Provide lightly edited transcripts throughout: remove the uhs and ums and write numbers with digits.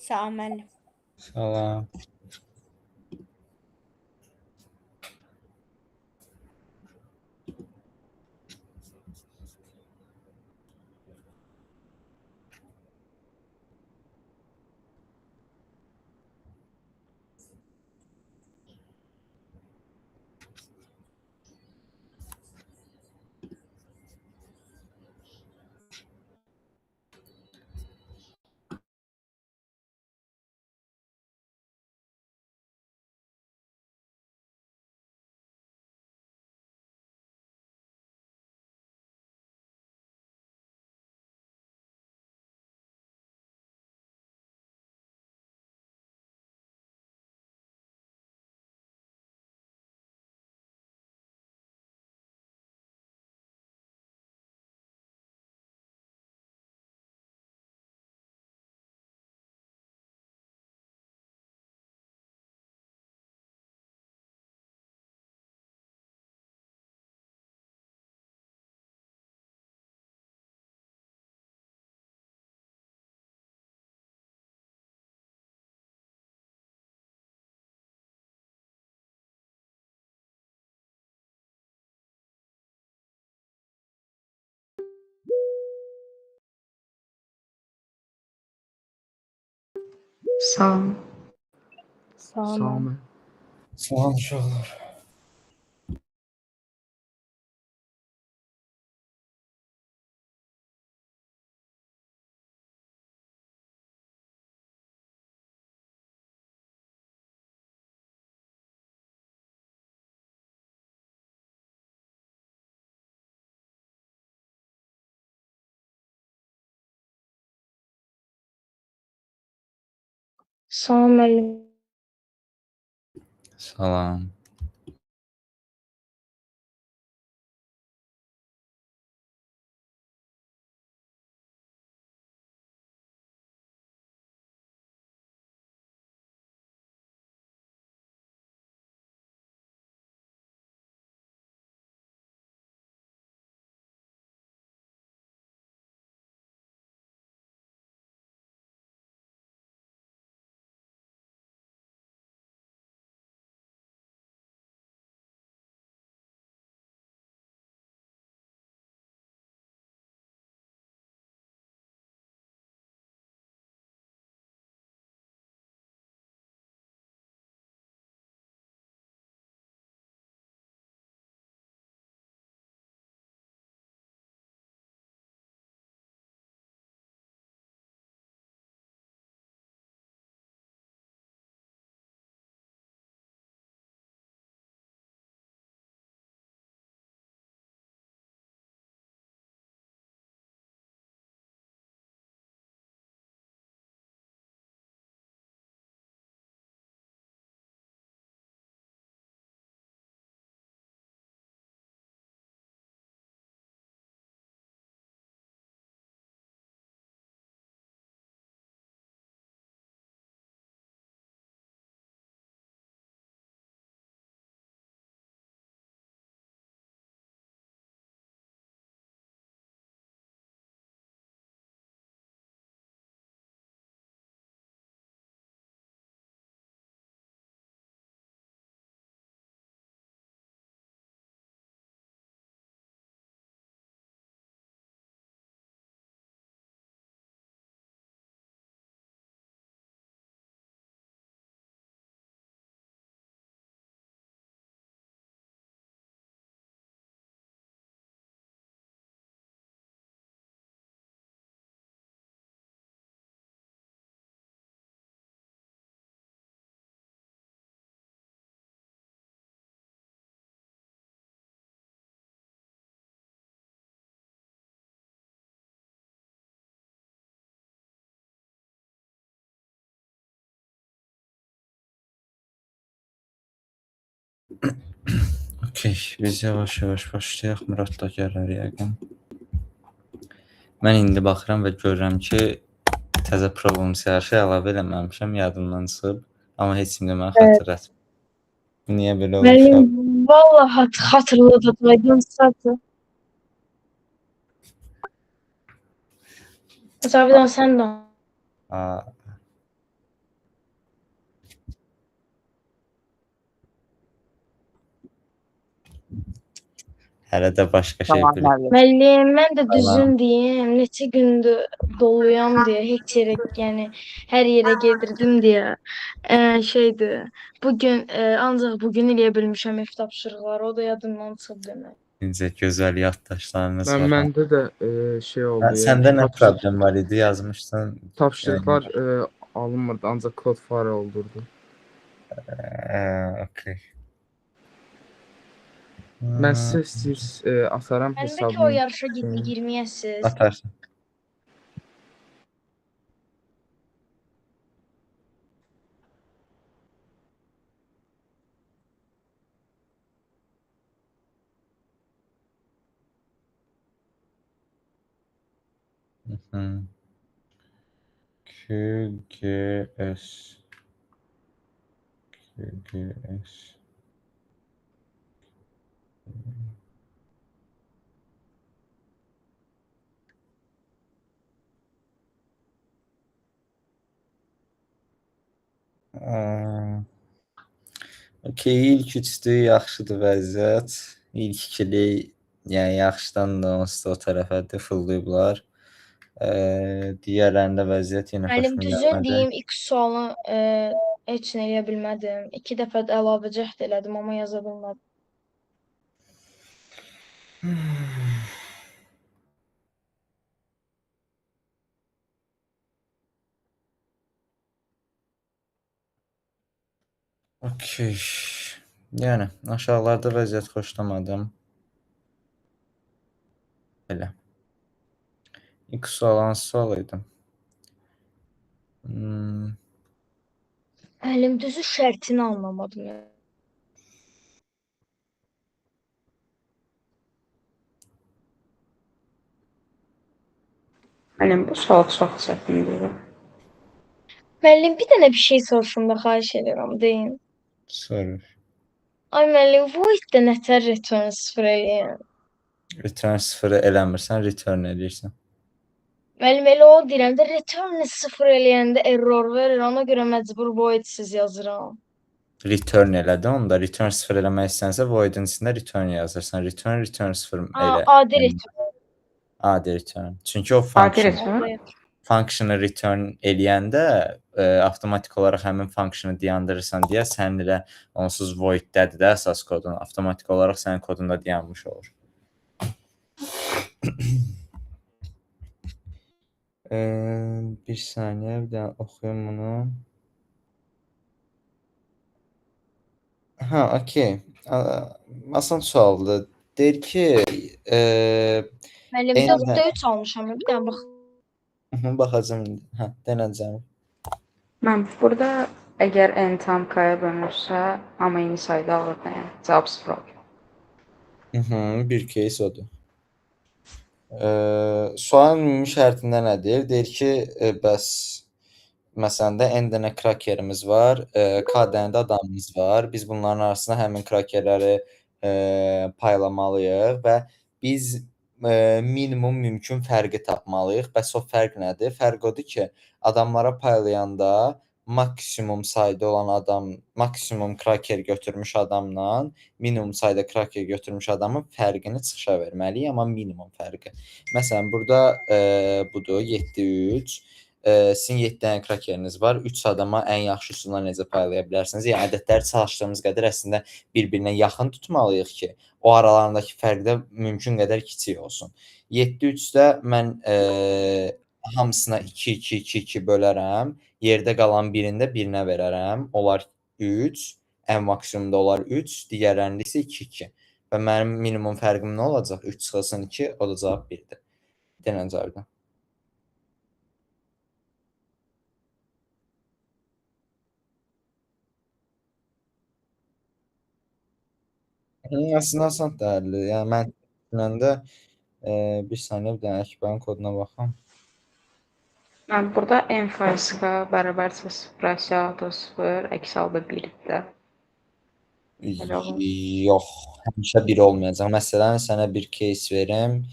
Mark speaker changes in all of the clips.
Speaker 1: Salam müəllim.
Speaker 2: Salam.
Speaker 3: Salam.
Speaker 1: Salam.
Speaker 2: Salam uşaqlar.
Speaker 1: Salam müəllim.
Speaker 2: Salam. Okey, biz yavaş-yavaş başlayaq. Murad da gələr yəqin. Mən indi baxıram və görürəm ki, təzə proqramsiya hər şey əlavə eləməmişəm, yadımdan çıxıb, amma heç kim də mənə xatırlatmır. Niyə belə olur?
Speaker 1: Müəllim, vallahi xatırladın satı. Zabidən sən də.
Speaker 2: Aa, Hələ də başqa şey
Speaker 3: Tamam
Speaker 2: bilir.
Speaker 3: abi.
Speaker 1: Müəllim, mən də
Speaker 2: Tamam.
Speaker 1: düzün deyim, neçə gündür doluyam deyə, heç yerə, yəni hər yerə gedirdim deyə. Şeydir. Ancaq bu gün eləyə bilmişəm ev tapşırıqları. O da yadımdan çıxıb demək.
Speaker 2: Necə gözəl yaddaşlarınız var. Ha.
Speaker 3: Məndə də şey oldu.
Speaker 2: Səndə nə problem var idi? Yazmışdın.
Speaker 3: Tapşırıqlar alınmırdı, ancaq kod fare olurdu.
Speaker 2: Okay.
Speaker 3: Mən sizə istəyirsiniz asaram
Speaker 1: Mən ki o
Speaker 3: hesabımı.
Speaker 1: yarışa girməyəsiz.
Speaker 2: Atarsın. Hı. QGS. QGS. Okey, ilk üçdü, yaxşıdır vəziyyət. İlk ikili, yəni yaxşıdan da onsuz da o tərəfə dıfıllayıblar. Digərlərində vəziyyət yenə
Speaker 1: Müəllim,
Speaker 2: xoşuma
Speaker 1: düzün
Speaker 2: gəlmədi.
Speaker 1: deyim, ilk sualı heç nə eləyə bilmədim. 2 dəfə də əlavə cəhd elədim, amma yaza bilmədim.
Speaker 2: Okey. Yəni aşağılarda vəziyyət xoşlamadım. Belə. İlk sual hansı sual idi?
Speaker 1: Müəllim, düzü şərtini anlamadım. Yəni.
Speaker 4: Mənim bu sual çox çətindir.
Speaker 1: Müəllim, bir dənə bir şey soruşum da xahiş edirəm, deyin.
Speaker 2: Sorry.
Speaker 1: Ay müəllim, void-də nətər return 0 eləyən?
Speaker 2: Return 0-ı eləmirsən, return eləyirsən.
Speaker 1: Müəllim, elə o deyirəm də return 0 eləyəndə error verir, ona görə məcbur void-siz yazıram.
Speaker 2: Return elədi, onda return 0 eləmək istənsə void-in içində return yazırsan. Return 0 elə.
Speaker 1: Adi return.
Speaker 2: Adi return. Çünki o
Speaker 4: Adi
Speaker 2: function.
Speaker 4: return.
Speaker 2: Functionu return eləyəndə avtomatik olaraq həmin funksionu dayandırırsan deyə sənin elə onsuz void-dədir də əsas kodun. Avtomatik olaraq sənin kodun da dayanmış olur. Bir saniyə, bir dənə oxuyum bunu. Ha, okey. Asan sualdır. Deyir ki,
Speaker 1: Müəllim, 4-də 3 almışam. Bir dənə bax.
Speaker 2: baxacağım indi. Hə, denəcəm.
Speaker 4: Mən burada əgər n tam k-ya bölünürsə, amma eyni sayda alır da, yəni cavab 0 olur.
Speaker 2: Bir case odur. Sualın ümumi şərtində nə deyir? Deyir ki, bəs məsələn də n dənə krakerimiz var, k dənə də adamımız var. Biz bunların arasında həmin krakerləri paylamalıyıq və biz minimum mümkün fərqi tapmalıyıq. Bəs o fərq nədir? Fərq odur ki, adamlara paylayanda maksimum sayda olan adam, maksimum kraker götürmüş adamla minimum sayda kraker götürmüş adamın fərqini çıxışa verməliyik, amma minimum fərqi. Məsələn, burada budur, 7-3. Sizin 7 dənə krakeriniz var. 3 adama ən yaxşısından necə paylaya bilərsiniz? Yəni ədədləri çalışdığımız qədər əslində bir-birinə yaxın tutmalıyıq ki, o aralarındakı fərq də mümkün qədər kiçik olsun. 7-3-də mən hamısına 2-2-2-2 bölərəm. Yerdə qalan birində birinə verərəm. Onlar 3, ən maksimumda onlar 3, digərlərində isə 2-2. Və mənim minimum fərqim nə olacaq? 3 çıxılsın 2, o da cavab 1-dir. Denən cavabdan. Aslında asan dəyərli. Yəni mən düşünəndə bir saniyə bir dənə Əkbərin koduna baxım.
Speaker 4: Mən burada n faiz k bərabərsə 0 aşağı 0, əks halda 1-dir.
Speaker 2: Yox, həmişə 1 olmayacaq. Məsələn, sənə bir case verim.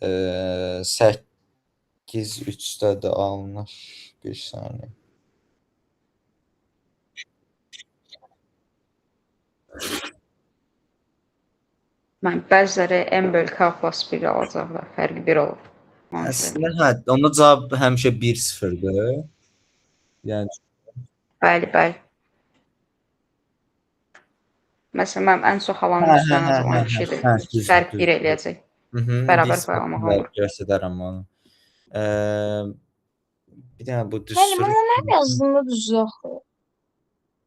Speaker 2: 8-3-də də alınır. Bir saniyə.
Speaker 4: Mən bəziləri M bölü K plus 1 alacaqlar. Fərqi 1 olur. Ona görə.
Speaker 2: Əslində hə, onda cavab həmişə 1-0-dır. Yəni
Speaker 4: Bəli, bəli. Məsələn, mən ən çox havanın
Speaker 2: hə,
Speaker 4: üstündən
Speaker 2: hə,
Speaker 4: azalan
Speaker 2: hə,
Speaker 4: kişidir.
Speaker 2: hə, düzdür,
Speaker 4: Fərq 1
Speaker 2: düzdür.
Speaker 4: eləyəcək.
Speaker 2: Mhm,
Speaker 4: Bərabər
Speaker 2: 1-0
Speaker 4: paylamaq olmur.
Speaker 2: göstərərəm onu. Bir dənə bu düz
Speaker 1: Müəllim,
Speaker 2: sürüş.
Speaker 1: amma mənim yazdığımda düzdür axı.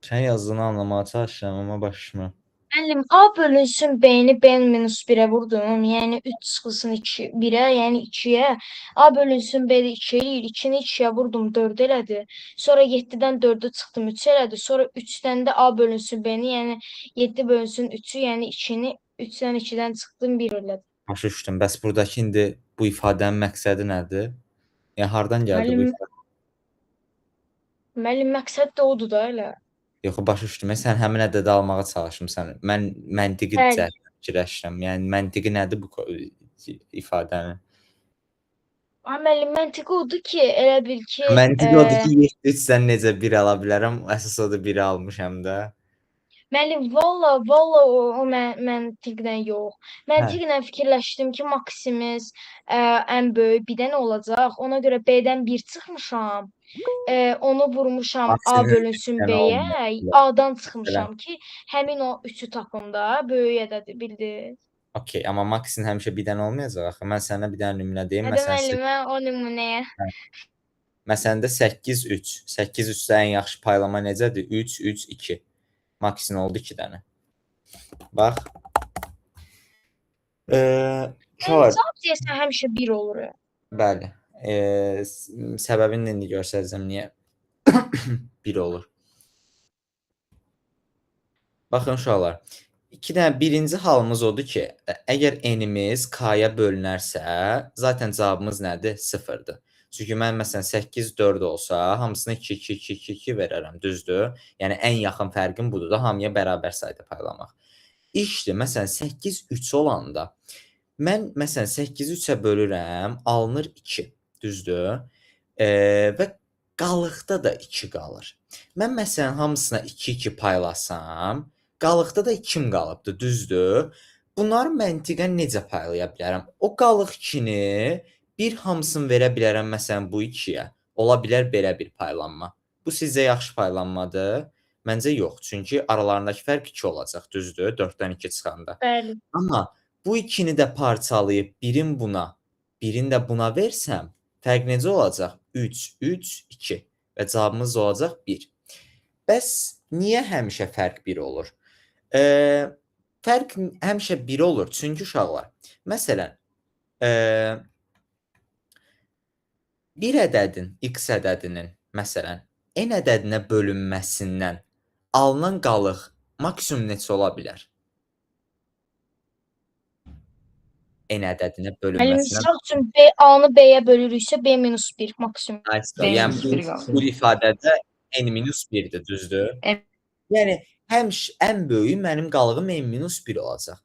Speaker 2: Sən yazdığını anlamağa çalışıram, amma başıma.
Speaker 1: Müəllim, A bölünsün B-ni B minus 1-ə vurdum. Yəni 3 çıxılsın 2, 1-ə, yəni 2-yə. A bölünsün B-də 2 eləyir. 2-ni 2-yə vurdum, 4 elədi. Sonra 7-dən 4-ü çıxdım, 3 elədi. Sonra 3-dən də A bölünsün B-ni, yəni 7 bölünsün 3-ü, yəni 2-ni 3-dən 2-dən çıxdım, 1 elədi.
Speaker 2: Başa düşdüm. Bəs buradakı indi bu ifadənin məqsədi nədir? Yəni hardan gəldi bu
Speaker 1: Müəllim,
Speaker 2: ifadə?
Speaker 1: müəllim məqsəd də odur da elə.
Speaker 2: Yox, başa düşdüm. Sən həmin ədədi almağa çalışmısan. Mən məntiqi
Speaker 1: Bəli.
Speaker 2: cəhətdən fikirləşirəm. Yəni məntiqi nədir bu ifadənin?
Speaker 1: Amma müəllim, məntiqi odur ki, elə bil ki,
Speaker 2: Məntiqi odur ki, 7-3-dən necə 1 ala bilərəm? Əsas odur 1-i almışam da.
Speaker 1: müəllim, valla o məntiqdən yox. Məntiqlə fikirləşdim ki, Maksimiz ən böyük bir dənə olacaq. Ona görə B-dən 1 çıxmışam. Onu vurmuşam A
Speaker 2: Maksimum
Speaker 1: bölünsün
Speaker 2: bir dənə
Speaker 1: B-yə.
Speaker 2: olmaz.
Speaker 1: A-dan çıxmışam ki, həmin o 3-ü tapım da, böyük ədədi bildiniz.
Speaker 2: Okay, amma maksin həmişə bir dənə olmayacaq axı. Mən sənə bir dənə nümunə deyim.
Speaker 1: Hədə müəllimə o nümunəyə.
Speaker 2: Məsələndə 8-3. 8-3-də ən yaxşı paylama necədir? 3-3-2. Maksin oldu 2 dənə. Bax. Uşaqlar,
Speaker 1: Cavab deyəsən həmişə 1 olur.
Speaker 2: bəli. Səbəbini indi göstərəcəm niyə 1 olur. Baxın uşaqlar. 2 dənə birinci halımız odur ki, əgər n-imiz k-ya bölünərsə, zaten cavabımız nədir? 0-dır. Çünki mən məsələn 8-4 olsa, hamısını 2-2-2-2 verərəm, düzdür? Yəni ən yaxın fərqim budur da, hamıya bərabər sayda paylamaq. İşdir, məsələn 8-3 olanda, mən məsələn 8-3-ə bölürəm, alınır 2, düzdür? Və qalıqda da 2 qalır. Mən məsələn hamısına 2-2 paylasam, qalıqda da 2 qalıbdır, düzdür? Bunları məntiqən necə paylaya bilərəm? O qalıq 2-ni bir hamısını verə bilərəm məsələn bu 2-yə. Ola bilər belə bir paylanma. Bu sizcə yaxşı paylanmadır? Məncə yox. Çünki aralarındakı fərq 2 olacaq, düzdür? 4-dən 2 çıxanda.
Speaker 1: Bəli.
Speaker 2: Amma bu 2-ni də parçalayıb birin buna, birini də buna versəm, fərq necə olacaq? 3, 3, 2 və cavabımız olacaq 1. Bəs niyə həmişə fərq 1 olur? Fərq həmişə 1 olur, çünki uşaqlar, məsələn, bir ədədin, x ədədinin, məsələn, n ədədinə bölünməsindən alınan qalıq maksimum neçə ola bilər? N ədədinə
Speaker 1: Müəllim,
Speaker 2: bölünməsindən.
Speaker 1: misal üçün A-nı B-yə bölürüksə, B minus 1 maksimum.
Speaker 2: Yəni bu ifadədə n-1-dir, düzdür? Yəni ən böyüyü mənim qalığım n-1 olacaq.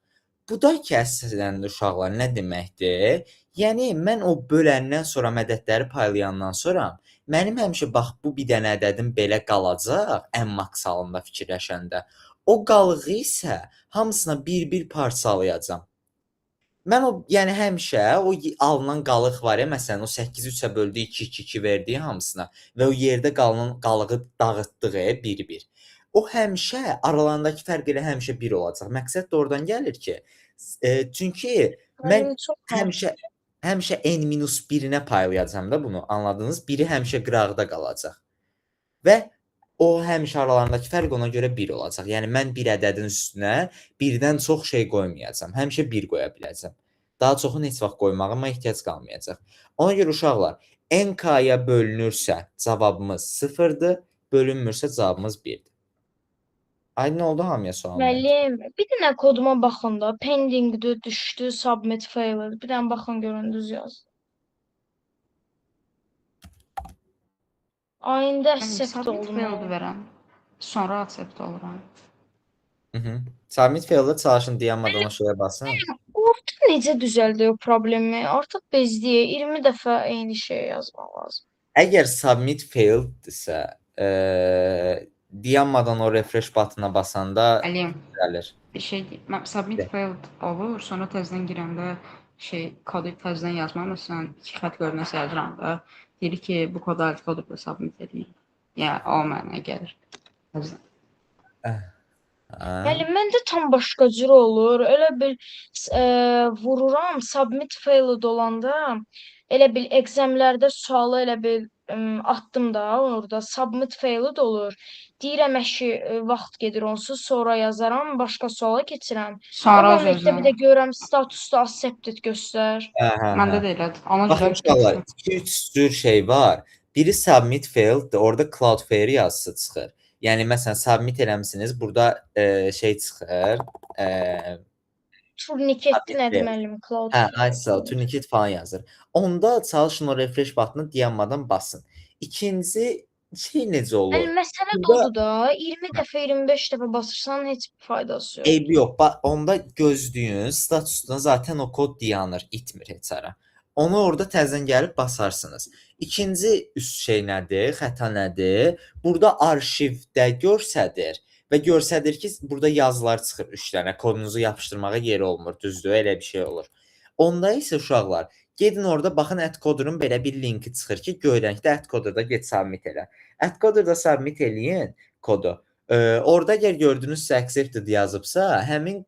Speaker 2: Bu da ki, əslində uşaqlar nə deməkdir? Yəni mən o böləndən sonra mədədləri paylayandan sonra mənim həmişə bax bu bir dənə ədədim belə qalacaq, ən maksalında fikirləşəndə. O qalığı isə hamısına bir-bir parçalayacağam. Mən o, yəni həmişə o alınan qalıq var ya, məsələn o 8-3-ə böldü 2-2-2 verdiyi hamısına və o yerdə qalınan qalığı dağıtdığı bir-bir. O həmişə aralarındakı fərq elə həmişə 1 olacaq. Məqsəd də oradan gəlir ki, çünki mən həmişə n-1-nə paylayacağam da bunu, anladınız? Biri həmişə qıraqda qalacaq. Və o həmişə aralarındakı fərq ona görə 1 olacaq. Yəni mən bir ədədin üstünə birdən çox şey qoymayacağam. Həmişə 1 qoya biləcəm. Daha çoxunu heç vaxt qoymağıma ehtiyac qalmayacaq. Ona görə uşaqlar, n-k-ya bölünürsə cavabımız 0-dır, bölünmürsə cavabımız 1-dir. Aydın oldu hamıya sual?
Speaker 1: Müəllim, bir dənə koduma baxın da. Pendingdir, düşdü, submit failed. Bir dənə baxın görün düz yaz. Ayında accept oldum.
Speaker 4: Failed verəm. Sonra accept oluram.
Speaker 2: Submit failed çalışın dayanmadan o şeyə basın.
Speaker 1: Orada necə düzəldi o problemi? Artıq bezdiyə 20 dəfə eyni şeyi yazmaq lazım.
Speaker 2: Əgər submit faileddirsə, dayanmadan o refresh buttonuna basanda
Speaker 4: Əliyəm,
Speaker 2: gəlir.
Speaker 4: bir şey deyim. Mən submit failed olur, sonra təzədən girəndə kodu təzədən yazmaq, məsələn, 2 xətt görünəsə yazıram da, deyir ki, bu kodu alt kodla submit edin. Yəni, o mənə gəlir. Təzədən.
Speaker 2: Hə?
Speaker 1: Bəli, məndə tam başqa cür olur. Elə bil vururam, submit failed olanda elə bil examlərdə sualı elə bil atdım da orada submit failed olur. Deyirəm əşi vaxt gedir onsuz sonra yazaram, başqa suala keçirəm.
Speaker 4: Sonra
Speaker 1: Amma netdə bir də görürəm statusda accepted göstər.
Speaker 2: Hə.
Speaker 4: Məndə də elədir. Ona
Speaker 2: Baxın
Speaker 4: görə
Speaker 2: uşaqlar, 2-3 cür şey var. Biri submit failed, orada Cloudflare yazısı çıxır. Yəni məsələn submit eləmisiniz, burada şey çıxır.
Speaker 1: Turniketli nədir
Speaker 2: failed.
Speaker 1: müəllim? Cloud.
Speaker 2: Hə, ISO, turniket falan yazır. Onda çalışın o refresh buttonuna dayanmadan basın. İkinci şey necə olur?
Speaker 1: Yəni məsələ
Speaker 2: Burada
Speaker 1: dodur da 20 dəfə, 25 dəfə basırsan heç bir faydası yox.
Speaker 2: eybi yox. Onda gözləyin, statusda zaten o kod dayanır, itmir heç ara. Onu orada təzədən gəlib basarsınız. İkinci üst şey nədir? Xəta nədir? Burada arşivdə göstərir və göstərir ki, burada yazılar çıxır 3 dənə. Kodunuzu yapışdırmağa yeri olmur, düzdür? Elə bir şey olur. Onda isə uşaqlar, gedin orada baxın AdCoder'ın belə bir linki çıxır ki, göy rəngdə AdCoder'da get submit elə. AdCoder'da submit eləyin kodu. Orada əgər gördünüzsə accepted yazıbsa, həmin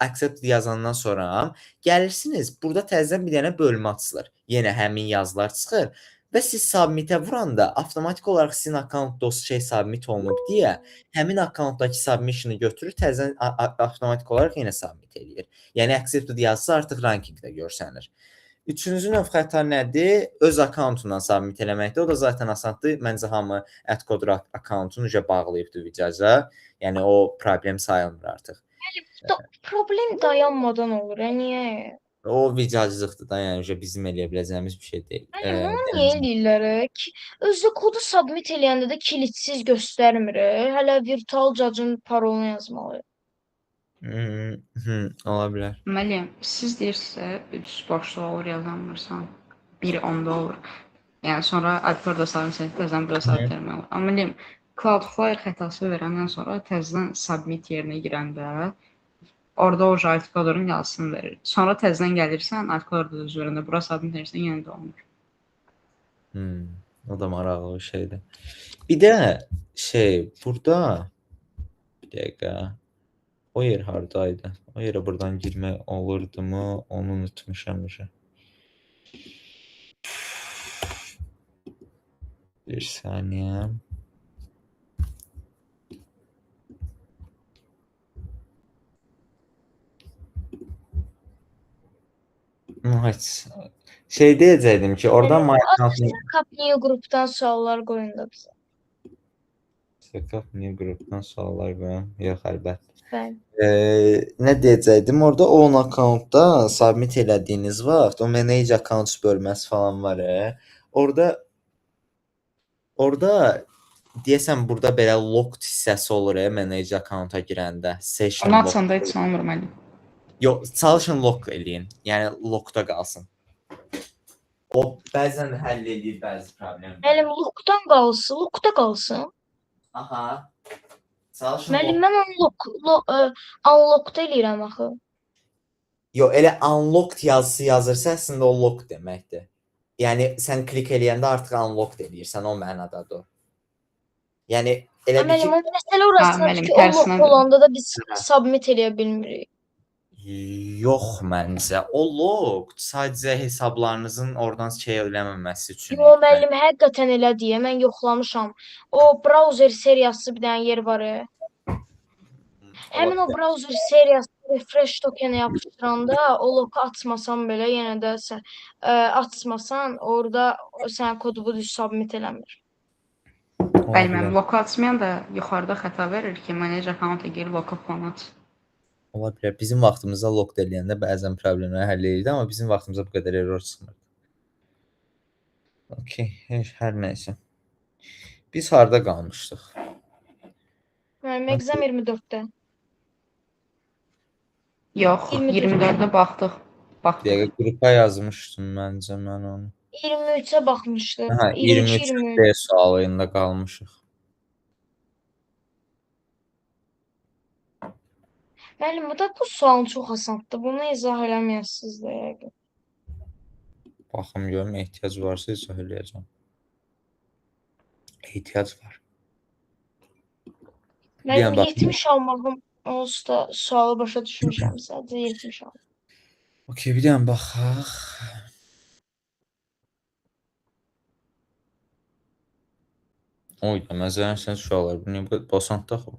Speaker 2: accepted yazandan sonra gəlirsiniz, burada təzədən bir dənə bölmə açılır. Yenə həmin yazılar çıxır və siz submit-ə vuranda avtomatik olaraq sizin akkauntda o şey submit olunub deyə həmin akkauntdakı submission-ı götürür, təzədən avtomatik olaraq yenə submit eləyir. Yəni accepted yazısı artıq rankingdə görsənir. Üçüncü növ xəta nədir? Öz akkauntundan submit eləməkdir. O da zaten asandır. Məncə hamı AdCoder akkauntunu necə bağlayıbdı vicaza. Yəni o problem sayılmır artıq.
Speaker 1: Problem dayanmadan olur. Niyə?
Speaker 2: O vicacılıqdır da, yəni bizim eləyə biləcəyimiz bir şey deyil.
Speaker 1: Onu niyə eləyirlər ki? Özü kodu submit eləyəndə də kilidsiz göstərmir. Hələ virtual cacın parolunu yazmalı.
Speaker 2: Ola bilər.
Speaker 4: Müəllim, siz deyirsə, 3 boşluq olur yazanmırsan, 1 onda olur. Yəni sonra AdCoder submit təzədən burada submit etmək olur. Amma müəllim, Cloudflare xətası verəndən sonra təzədən submit yerinə girəndə orada o AdCoder'ın yazısını verir. Sonra təzədən gəlirsən, AdCoder üzərində bura submit edirsən, yenə də olmur.
Speaker 2: O da maraqlı bir şeydir. Bir də burada bir dəqiqə. O yer hardaydı? O yerə buradan girmək olurdu mu? Onu unutmuşam. Bir saniyə. Heç. Şey deyəcəkdim ki, oradan my account
Speaker 1: Kapniyo qrupdan suallar qoyun da bizə.
Speaker 2: Kapniyo qrupdan suallar qoyun. Yox, əlbəttə.
Speaker 1: Bəli.
Speaker 2: Nə deyəcəkdim? Orada on accountda submit elədiyiniz vaxt o manage accounts bölməsi falan var. Orada deyəsən burada belə locked hissəsi olur manage account-a girəndə. Session
Speaker 4: Onu
Speaker 2: lock.
Speaker 4: açanda heç olmur müəllim.
Speaker 2: Yox, çalışın lock eləyin. Yəni lockda qalsın. O bəzən həll edir bəzi problemləri.
Speaker 1: Müəllim lockda qalsın.
Speaker 2: Aha. Çalışın.
Speaker 1: Müəllim mən onu unlockda eləyirəm axı.
Speaker 2: Yox, elə unlocked yazısı yazırsa əslində o lock deməkdir. Yəni sən klik eləyəndə artıq unlocked eləyirsən, o mənadadır. Yəni elə bir
Speaker 1: Müəllim,
Speaker 2: ki,
Speaker 1: o məsələ orasıdır ki, o lock olanda da biz submit eləyə bilmirik.
Speaker 2: yox məncə. O lock sadəcə hesablarınızın oradan şey eləməməsi üçün.
Speaker 1: Yox, müəllim, həqiqətən elə deyə mən yoxlamışam. O browser seriyası bir dənə yer var. Həmin o browser seriyası refresh tokenə yapışdıranda o loku açmasan belə yenə də sən açmasan orada sən kodu bu düz submit eləmir.
Speaker 4: Bəli, mən loku açmayan da yuxarıda xəta verir ki, manage account-a gir loku falan aç.
Speaker 2: Ola bilər. Bizim vaxtımızda lock eləyəndə bəzən problemləri həll edirdi, amma bizim vaxtımızda bu qədər error çıxmırdı. Okay, hər nəysə. Biz harda qalmışdıq?
Speaker 1: Mənim exam 24-də.
Speaker 4: Yox, 24-də baxdıq.
Speaker 2: Dəqiqə qrupa yazmışdım məncə mən onu.
Speaker 1: 23-ə baxmışdıq.
Speaker 2: Hə, 23 sualında qalmışıq.
Speaker 1: Müəllim, bu sual çox asandır. Bunu izah eləməyəsiniz də yəqin.
Speaker 2: Baxım görüm ehtiyac varsa izah eləyəcəm. Ehtiyac var. Bir
Speaker 1: Müəllim,
Speaker 2: dənə bax.
Speaker 1: 70 almağım onsuz da sualı başa düşmüşəm. Sadəcə 70 al.
Speaker 2: Okey, bir dənə baxaq. Oy da məsələn sən suallar bu niyə basantda xo?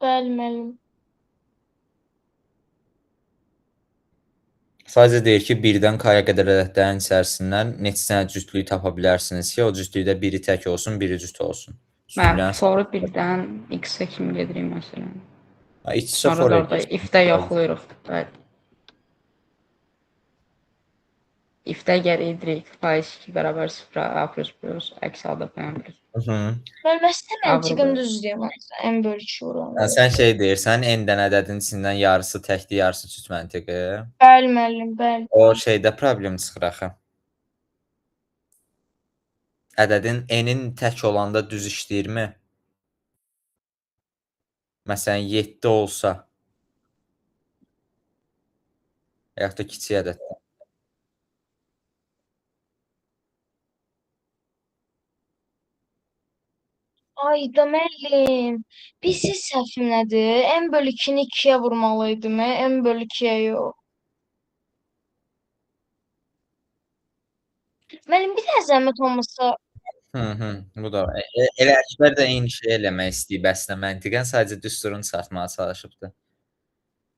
Speaker 1: Bəli, müəllim.
Speaker 2: Sadəcə deyir ki, 1-dən k-ya qədər ədədlərin içərisindən neçə dənə cütlük tapa bilərsiniz ki, o cütlükdə biri tək olsun, biri cüt olsun.
Speaker 4: Mən
Speaker 2: Cütlüklərin
Speaker 4: foru birdən x-ə kimi gedirik məsələn.
Speaker 2: iç-içə
Speaker 4: Sonra
Speaker 2: for
Speaker 4: da orada
Speaker 2: edir.
Speaker 4: if-də yoxlayırıq. Bəli. If-də geridirik. Faiz 2 bərabər 0 a plus əks halda b plus.
Speaker 1: Müəllim, əslində məntiqim düzdür. N bölü 2 oranı.
Speaker 2: Sən şey deyirsən, n dənə ədədin içindən yarısı təkdir, yarısı cüt məntiqi.
Speaker 1: Bəli, müəllim, bəli.
Speaker 2: O şeydə problem çıxır axı. Ədədin n-in tək olanda düz işləyirmi? Məsələn 7 olsa, yaxud da kiçik ədəd.
Speaker 1: Ayda müəllim, bilsiz səhvim nədir? N bölü 2-ni 2-yə vurmalıydım, N bölü 2-yə yox. Müəllim, bir də zəhmət olmasa,
Speaker 2: Bu da var. Elə Əkbər də eyni şey eləmək istəyib əslində məntiqən, sadəcə düsturunu satmağa çalışıbdı.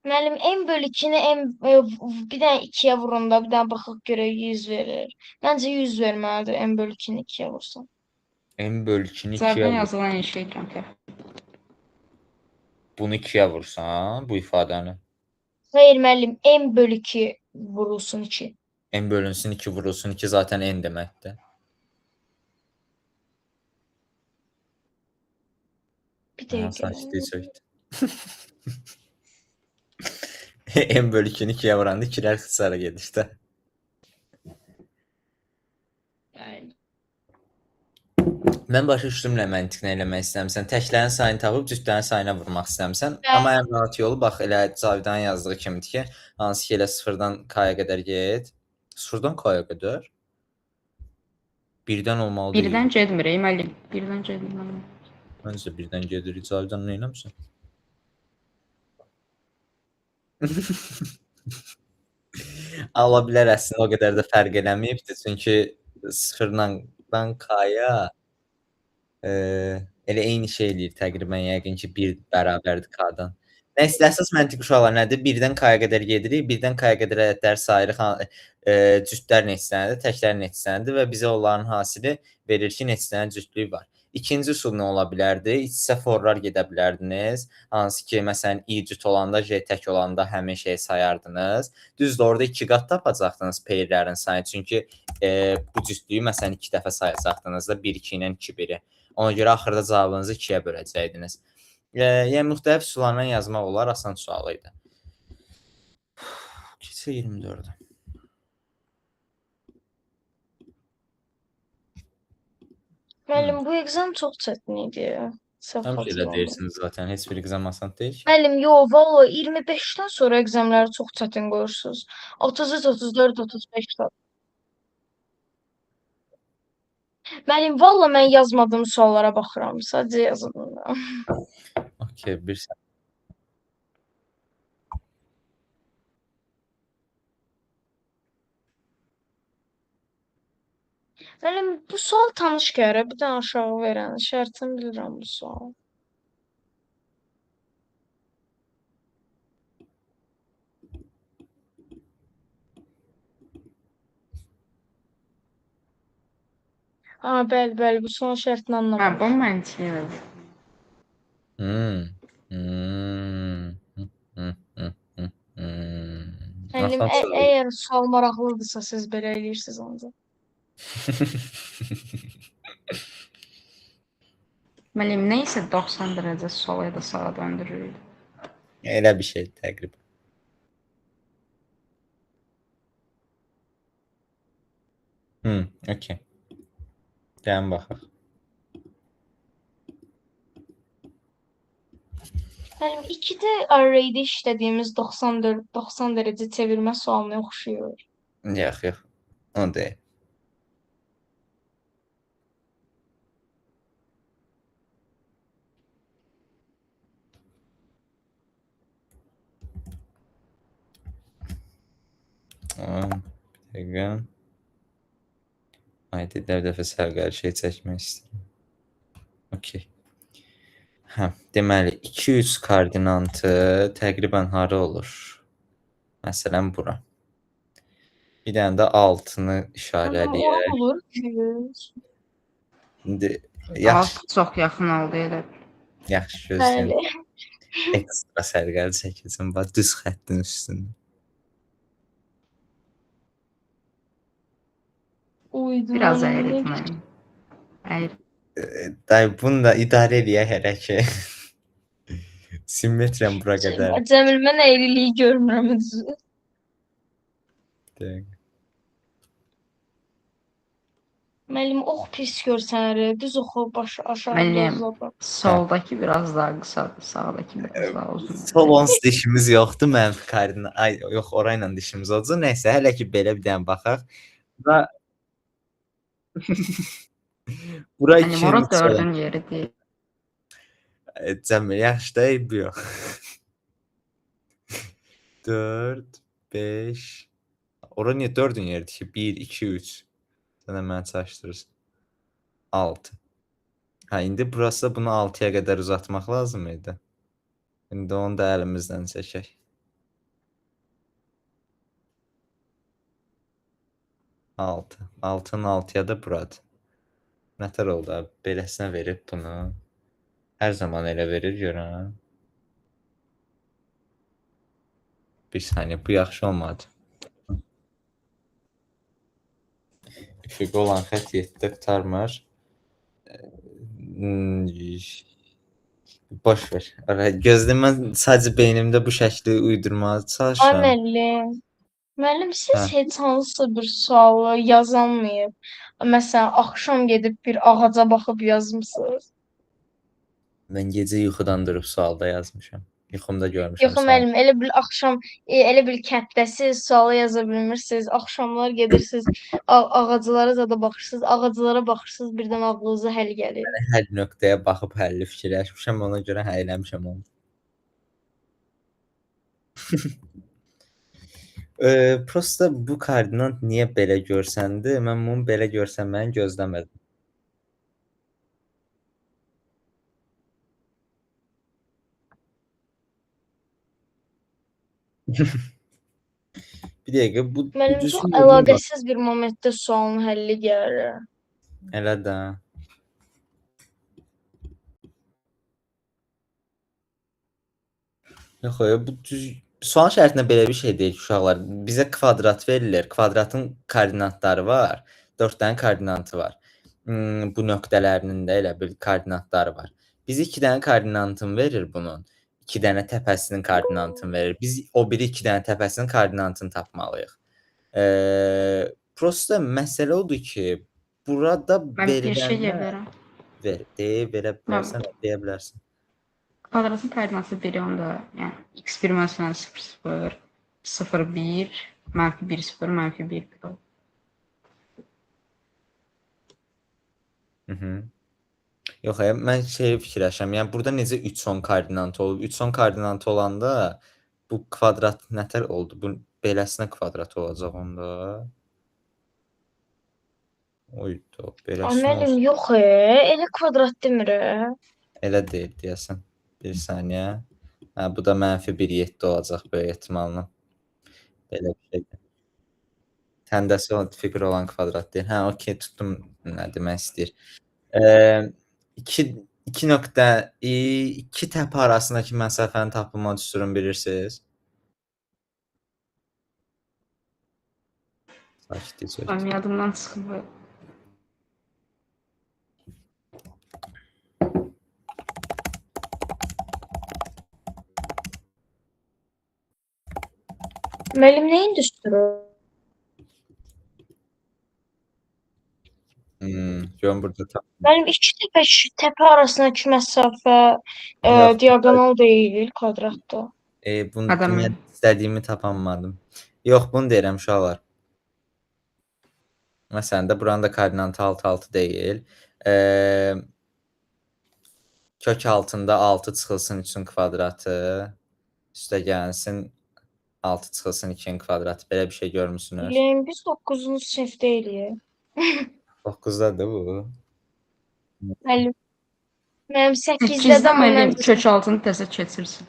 Speaker 1: müəllim, N bölü 2-ni bir dənə 2-yə vurunda, bir dənə baxaq görək 100 verir. Məncə 100 verməlidir N bölü 2-ni 2-yə vursan.
Speaker 2: n bölü 2-ni 2-yə
Speaker 4: Zaten
Speaker 2: vur.
Speaker 4: yazılan eyni şey kanka.
Speaker 2: Bunu 2-yə vursan, bu ifadəni.
Speaker 1: Hayır müəllim, N bölü 2 vurulsun 2.
Speaker 2: N bölünsün 2 vurulsun 2 zaten n deməkdir.
Speaker 1: Bir
Speaker 2: Aha,
Speaker 1: dəqiqə.
Speaker 2: sakitlik çökdü. n bölü 2-ni 2-yə vuranda 2-lər ixtisara gedir də.
Speaker 1: Bəli.
Speaker 2: Mən başa düşdüm nə məntiqlə eləmək istəmirsən. Təklərin sayını tapıb cütlərin sayına vurmaq istəmirsən.
Speaker 1: Bəli.
Speaker 2: Amma ən rahat yolu bax elə Cavidanın yazdığı kimidir ki, hansı ki elə 0-dan k-ya qədər get. 0-dan k-ya qədər? 1-dən olmalı deyil.
Speaker 4: Birdən getmir ey müəllim. Birdən getmir.
Speaker 2: Məncə 1-dən gedir. Cavidan nə eləmişsən? Ala bilər əslində o qədər də fərq eləməyibdir. Çünki 0-dan k-ya elə eyni şey eləyir təqribən yəqin ki 1 bərabərdir k-dan. Nəysə əsas məntiqi uşaqlar nədir? 1-dən k-ya qədər gedirik. 1-dən k-ya qədər ədədləri sayırıq. Cütlər neçə dənədir, təklər neçə dənədir və bizə onların hasili verir ki, neçə dənə cütlük var. İkinci üsul nə ola bilərdi? İç-içə forlar gedə bilərdiniz. Hansı ki, məsələn, i cüt olanda, j tək olanda həmin şeyi sayardınız. Düzdür, orada 2 qat tapacaqdınız peyirlərin sayı. Çünki bu cütlüyü məsələn 2 dəfə sayacaqdınız da 1 2 ilə 2 1-i. Ona görə axırda cavabınızı 2-yə böləcəydiniz. Yəni müxtəlif üsullarla yazmaq olar, asan sual idi. Keçək 24-ə.
Speaker 1: Müəllim, bu exam çox çətin idi. Səhv
Speaker 2: Həmişə elə
Speaker 1: xatırlamıram.
Speaker 2: deyirsiniz zaten, heç bir exam asan deyil ki.
Speaker 1: Müəllim, yox, valla 25-dən sonra examları çox çətin qoyursunuz. 33, 34, 35 saat. Müəllim, valla mən yazmadığım suallara baxıram. Sadəcə yazıram.
Speaker 2: Okey, bir sən.
Speaker 1: Müəllim, bu sual tanış gəlir. Bir dənə aşağı verən şərtini bilirəm bu sual. Ha, bəli, bəli, bu sual şərtini
Speaker 4: Hə,
Speaker 1: anlamadım.
Speaker 4: bu məntiqlidir.
Speaker 1: Müəllim,
Speaker 2: Asan sual.
Speaker 1: əgər sual maraqlıdırsa siz belə eləyirsiniz ancaq.
Speaker 4: Müəllim, nə isə 90 dərəcə sola ya da sağa döndürürük.
Speaker 2: Elə bir şey təqribən. Okey. Gəlin baxaq.
Speaker 1: Müəllim, 2-də array'də işlədiyimiz 90 dərəcə çevirmə sualına oxşuyur.
Speaker 2: Yox, yox. O deyil. Bir dəqiqə. Haydi dəfə sərgəli şey çəkmək istəyirəm. Okey. Hə, deməli 2-3 koordinatı təqribən hara olur? Məsələn bura. Bir dənə də 6-nı işarə
Speaker 1: Amma ora
Speaker 2: eləyək.
Speaker 1: olur 200.
Speaker 2: İndi
Speaker 4: Alt
Speaker 2: yaxşı,
Speaker 4: çox yaxın oldu elə.
Speaker 2: yaxşı gözləyim.
Speaker 1: Bəli.
Speaker 2: Ekstra sərgəli çəkəcəm. Bax düz xəttin üstündə.
Speaker 1: Uydu.
Speaker 4: Biraz əyri etməliyim. Əyri.
Speaker 2: Day bunu da idarə eləyək hələ ki. Simmetriyam bura qədər.
Speaker 1: Cəmil, mən əyriliyi görmürəm düzü.
Speaker 2: Dəqiq.
Speaker 1: Müəllim, ox pis görsənir. Düz oxu aşağı
Speaker 4: Müəllim,
Speaker 1: uzadın.
Speaker 4: soldakı biraz daha qısadır, sağdakı biraz daha uzun.
Speaker 2: Sol ons dişimiz yoxdur, mənfi koordinat. Ay, yox, orayla dişimiz olacaq. Nəysə, hələ ki belə bir dənə baxaq. Və bura
Speaker 4: Müəllim,
Speaker 2: 2
Speaker 4: ora
Speaker 2: ünit olan.
Speaker 4: 4-ün yeri deyil.
Speaker 2: Cəmil, yaxşı da bu yox. 4, 5. Ora niyə 4-ün yeridir ki? 1, 2, 3. Sən də məni çaşdırırsan. 6. Hə, indi burası bunu 6-ya qədər uzatmaq lazım idi. İndi onu da əlimizdən çəkək. Altı. 6-nın 6-ya da buradır. Nətər oldu abi? Beləsinə verib bunu. Hər zaman elə verir görən. Bir saniyə, bu yaxşı olmadı. Üfüqə olan xət 7-də qurtarmır. Boş ver. Gözləyim, mən sadəcə beynimdə bu şəkli uydurmağa
Speaker 1: Ay
Speaker 2: çalışıram.
Speaker 1: müəllim. Müəllim, siz
Speaker 2: Hə.
Speaker 1: heç hansısa bir sualı yazanmayıb. Məsələn, axşam gedib bir ağaca baxıb yazmısınız?
Speaker 2: Mən gecə yuxudan durub sualda yazmışam. Yuxumda görmüşəm
Speaker 1: Yox
Speaker 2: sual.
Speaker 1: müəllim, elə bil axşam elə bil kənddəsiz sualı yaza bilmirsiniz. Axşamlar gedirsiniz, ağaclara zada baxırsınız, ağaclara baxırsınız, birdən ağlınıza həll gəlir.
Speaker 2: Hər nöqtəyə baxıb həlli fikirləşmişəm, ona görə hə eləmişəm onu. Prosta bu koordinat niyə belə görsəndi? Mən bunu belə görsənməyini gözləmədim. Bir dəqiqə, bu
Speaker 1: Müəllim,
Speaker 2: düzgün
Speaker 1: çox
Speaker 2: yolla bax.
Speaker 1: əlaqəsiz bir momentdə sualın həlli gəlir.
Speaker 2: Elə də. Yox, bu düz sual şərtində belə bir şey deyil ki, uşaqlar. Bizə kvadrat verilir. Kvadratın koordinatları var. 4 dənə koordinatı var. Bu nöqtələrinin də elə bir koordinatları var. Biz 2 dənə koordinatını verir bunun. 2 dənə təpəsinin koordinatını verir. Biz o biri 2 dənə təpəsinin koordinatını tapmalıyıq. Prosta məsələ odur ki, burada
Speaker 4: Mən bir şey deyə
Speaker 2: verilənlər
Speaker 4: bilərəm.
Speaker 2: verə bilərsən, deyə bilərsən.
Speaker 4: Kvadratın koordinatı biri onda, yəni x1 məsələn 0, 0, 1, mənfi 1, 0, mənfi 1 olur.
Speaker 2: Yox, mən şeyi fikirləşirəm. Yəni burada necə 3-10 koordinatı olub? 3-10 koordinatı olanda bu kvadrat nətər oldu? Bu beləsinə kvadrat olacaq onda. Oydu, beləsinə
Speaker 1: Müəllim,
Speaker 2: olsun.
Speaker 1: yox, elə kvadrat demir.
Speaker 2: Elə deyil deyəsən. Bir saniyə. Hə, bu da mənfi 1,7 olacaq böyük ehtimalla. Belə bir şeydir. Təndəsi olan fiqur olan kvadrat deyil. Hə, okey, tutdum nə demək istəyir. 2 nöqtə 2 təpə arasındakı məsafənin tapılma düsturunu bilirsiniz? Sakitcə.
Speaker 4: Mənim yadımdan çıxıb.
Speaker 1: Müəllim, nəyin düsturu?
Speaker 2: Görün burada
Speaker 1: Müəllim, iki təpə, təpə arasındakı məsafə
Speaker 2: yox.
Speaker 1: diaqonal deyil, kvadratda.
Speaker 2: Bunu
Speaker 4: Adam
Speaker 2: demək istədiyimi tapamadım. Yox, bunu deyirəm uşaqlar. Məsələn də buranın da koordinatı 6 deyil. Kök altında 6 çıxılsın 3-ün kvadratı. Üstə gəlsin 6 çıxılsın 2-nin kvadratı. Belə bir şey görmüsünüz?
Speaker 1: Müəllim, biz 9-cu sinifdə eləyirik.
Speaker 2: 9-dadır bu.
Speaker 1: Müəllim, mənim 8-də
Speaker 4: 8-də
Speaker 1: də
Speaker 4: müəllim
Speaker 1: ondan
Speaker 4: kök altını təzə keçirsin.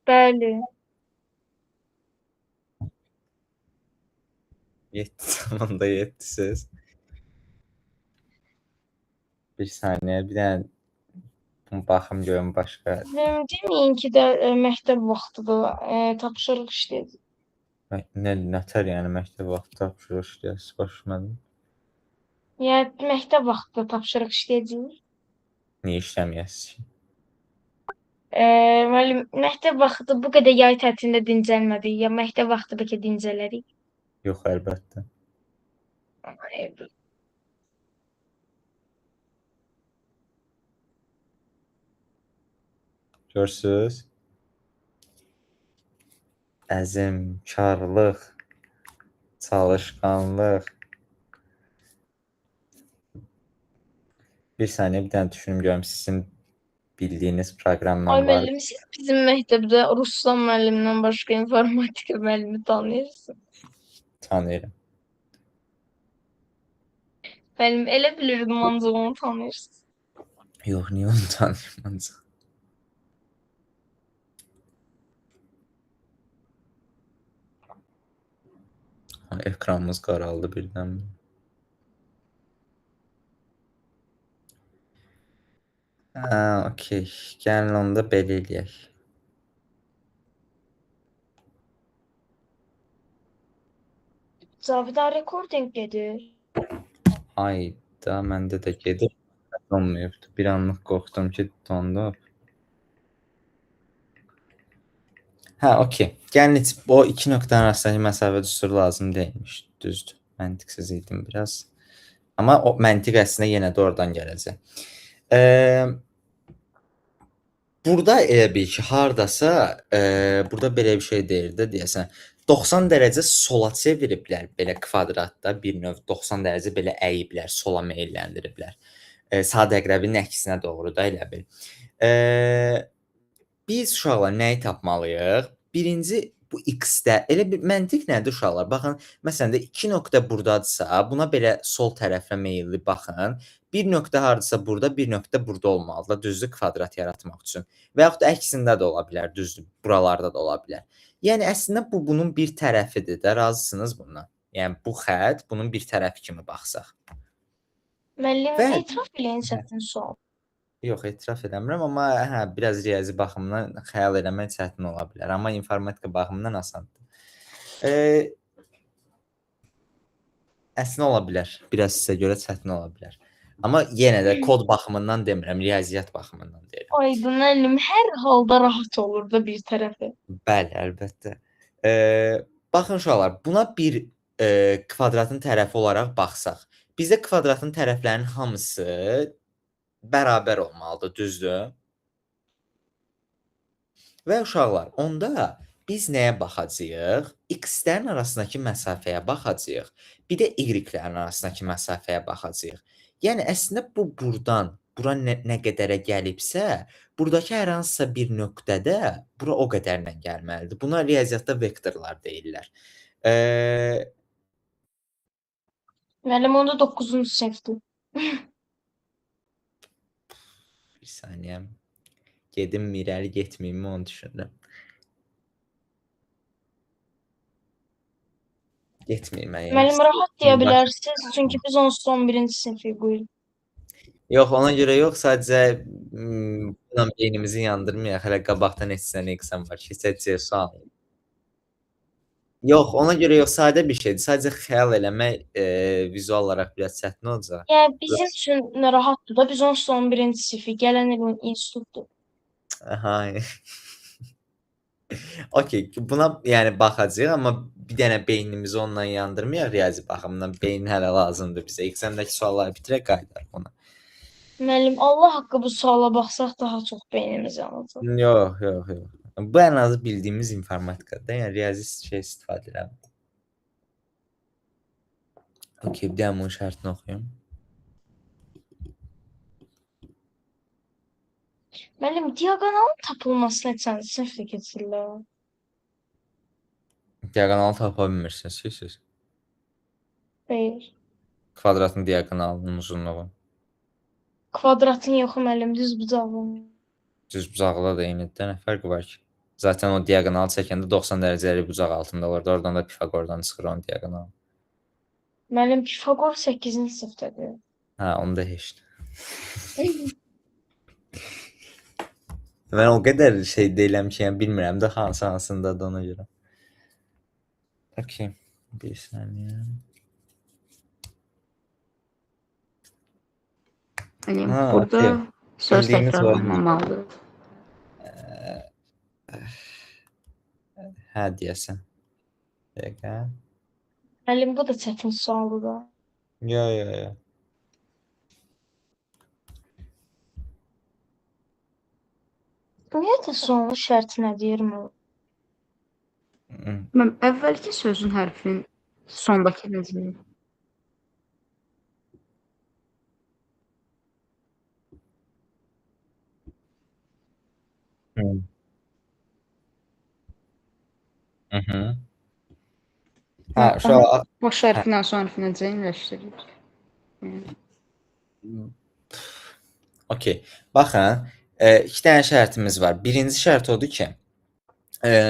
Speaker 1: bəli.
Speaker 2: 7 zamanda 7-siz. Bir saniyə, bir dənə baxım görüm başqa.
Speaker 1: Deməyin ki də məktəb vaxtıdır, tapşırıq işləyəcək.
Speaker 2: Nətər yəni məktəb vaxtı tapşırıq işləyəsiz, başladım.
Speaker 1: Yəni məktəb vaxtında tapşırıq işləyəcəyik.
Speaker 2: Niyə işləməyəsiz ki?
Speaker 1: Müəllim, məktəb vaxtı bu qədər yay tətilində dincəlmədik, ya məktəb vaxtı bəlkə dincələrik.
Speaker 2: Yox, əlbəttə. Görürsüz? Əzm, karlıq, çalışqanlıq. Bir saniyə, bir dənə düşünüm görüm sizin bildiyiniz proqramla
Speaker 1: Ay
Speaker 2: var.
Speaker 1: müəllim, siz bizim məktəbdə Ruslan müəllimdən başqa informatika müəllimi tanıyırsınız?
Speaker 2: Tanıyırım.
Speaker 1: Müəllim, elə bilirdim ancaq onu tanıyırsınız.
Speaker 2: Yox, niyə onu tanıyırım ancaq? Ekranımız qaraldı birdən. Okey. Gəlin onda belə eləyək.
Speaker 1: Cavidan recording gedir.
Speaker 2: Hayda, məndə də gedir. Donmayıbdı. Bir anlıq qorxdum ki, dondu. Hə, okey. Gəlin o iki nöqtənin arasındakı məsafə düsturu lazım deyilmiş. Düzdür. Məntiqsiz idim biraz. Amma o məntiq əslində yenə də oradan gələcək. Burada elə bil ki, hardasa burada belə bir şey deyir də deyəsən. 90 dərəcə sola çeviriblər belə kvadratda bir növ 90 dərəcə belə əyiblər, sola meyləndiriblər. Sadə əqrəbin əksinə doğru da elə bil. Biz uşaqlar nəyi tapmalıyıq? Birinci bu x-də elə bir məntiq nədir uşaqlar? Baxın, məsələn də 2 nöqtə burdadırsa, buna belə sol tərəfə meylli baxın. Bir nöqtə hardasa burada, bir nöqtə burada olmalıdır, düzdür, kvadrat yaratmaq üçün. Və yaxud da əksində də ola bilər, düzdür, buralarda da ola bilər. Yəni əslində bu bunun bir tərəfidir də, razısınız bundan. Yəni bu xətt bunun bir tərəfi kimi baxsaq.
Speaker 1: Müəllim,
Speaker 2: Və-
Speaker 1: etiraf eləyin çətin sual.
Speaker 2: Yox, etiraf edirəm, amma hə, biraz riyazi baxımdan xəyal eləmək çətin ola bilər, amma informatika baxımından asandır. Əslində ola bilər, biraz sizə görə çətin ola bilər. Amma yenə də kod baxımından demirəm, riyaziyyat baxımından deyirəm.
Speaker 1: Aydın müəllim, hər halda rahat olur da bir tərəfi.
Speaker 2: Bəli, əlbəttə. Baxın uşaqlar, buna bir kvadratın tərəfi olaraq baxsaq, bizdə kvadratın tərəflərinin hamısı bərabər olmalıdır, düzdür? Və uşaqlar, onda biz nəyə baxacağıq? X-lərin arasındakı məsafəyə baxacağıq. Bir də Y-lərin arasındakı məsafəyə baxacağıq. Yəni əslində bu burdan bura nə qədərə gəlibsə, buradakı hər hansısa bir nöqtədə bura o qədərlə gəlməlidir. Buna riyaziyyatda vektorlar deyirlər.
Speaker 1: Müəllim, onda 9-cu sinifdir.
Speaker 2: Bir saniyə. Gedim irəli getməyimi onu düşünürəm. Getməyim əgər.
Speaker 1: Müəllim, rahat deyə bilərsiniz, çünki biz onsuz 11-ci sinifik, buyurun.
Speaker 2: Yox, ona görə yox, sadəcə bununla beynimizi yandırmayaq. Hələ qabaqdan etsən exam var. Keçəcək sual. Yox, ona görə yox, sadə bir şeydir. Sadəcə xəyal eləmək vizual olaraq biraz çətin olacaq.
Speaker 1: Yəni bizim üçün rahatdır da, biz onsuz 11-ci sinifik, gələn il institutdur.
Speaker 2: Aha. Okey, buna yəni baxacağıq, amma bir dənə beynimizi ondan yandırmayaq riyazi baxımdan. Beyin hələ lazımdır bizə. Examdakı sualları bitirək qayıdarıq ona.
Speaker 1: Müəllim, Allah haqqı bu suala baxsaq daha çox beynimiz yanacaq.
Speaker 2: Yox, yox, yox. Bu ən azı bildiyimiz informatikadır. Yəni riyazi şey istifadə edirəm. Okey, bir dənə bunun şərtini oxuyum.
Speaker 1: Müəllim, diaqonalın tapılmasını neçənci sinifdə keçirlər?
Speaker 2: Diaqonalı tapa bilmirsiniz siz.
Speaker 1: Xeyr.
Speaker 2: Kvadratın diaqonalının uzunluğu.
Speaker 1: Kvadratın yoxu müəllim, düz bucaqlı.
Speaker 2: Düzbucaqlı da eynidir. Nə fərqi var ki? Zaten o diaqonalı çəkəndə 90 dərəcəli bucaq altında olurdu. Oradan da Pifaqordan çıxır onun diaqonalı.
Speaker 1: Müəllim, Pifaqor 8-ci sinifdədir.
Speaker 2: Hə, onda heç. Mən o qədər şey deyiləm ki, yəni bilmirəm də hansındadır ona görə. Okey. Bir saniyə.
Speaker 4: Yəni
Speaker 2: Ha,
Speaker 4: burada
Speaker 2: okey.
Speaker 4: söz
Speaker 2: Bildiyimiz var.
Speaker 4: təkrarlanmamalıdır.
Speaker 2: Hə deyəsən. Dəqiqə.
Speaker 1: Müəllim, bu da çətin sualdır da.
Speaker 2: Yo.
Speaker 1: Ümumiyyətlə sonlu şərti nə deyirmi?
Speaker 4: Mən əvvəlki sözün hərfinin sondakı necə?
Speaker 2: Hı. Hə, şu an
Speaker 4: Baş hərfindən son hərfi necə eyniləşdirilir?
Speaker 2: okey. Baxın, iki dənə şərtimiz var. Birinci şərt odur ki,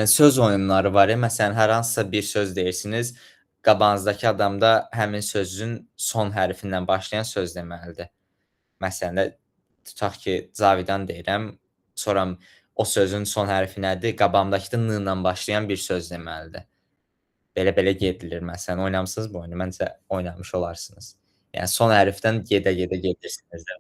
Speaker 2: söz oyunları var. Məsələn, hər hansısa bir söz deyirsiniz, qabağınızdakı adam da həmin sözün son hərfindən başlayan söz deməlidir. Məsələn, tutaq ki, Cavidan deyirəm, sonra o sözün son hərfi nədir? Qabağımdakı da n ilə başlayan bir söz deməlidir. Belə gedilir. Məsələn, oynamısınız bu oyunu? Məncə oynamış olarsınız. Yəni son hərfdən gedə-gedə gedirsiniz də.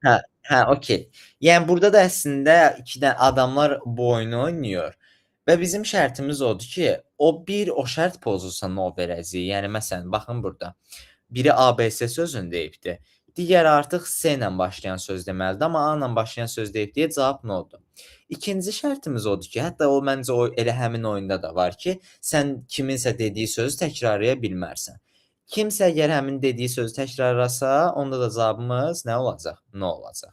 Speaker 2: Hə, okey. Yəni burada da əslində iki dənə adamlar bu oyunu oynayır və bizim şərtimiz odur ki, o şərt pozulsa nə verəcəyik? Yəni məsələn, baxın burada. Biri ABC sözünü deyibdi. Digəri artıq S ilə başlayan söz deməlidir, amma A ilə başlayan söz deyib deyə cavab nə oldu? İkinci şərtimiz odur ki, hətta o məncə elə həmin oyunda da var ki, sən kiminsə dediyi sözü təkrarlaya bilmərsən. Kimsə əgər həmin dediyi sözü təkrarlasa, onda da cavabımız nə olacaq? Nə olacaq?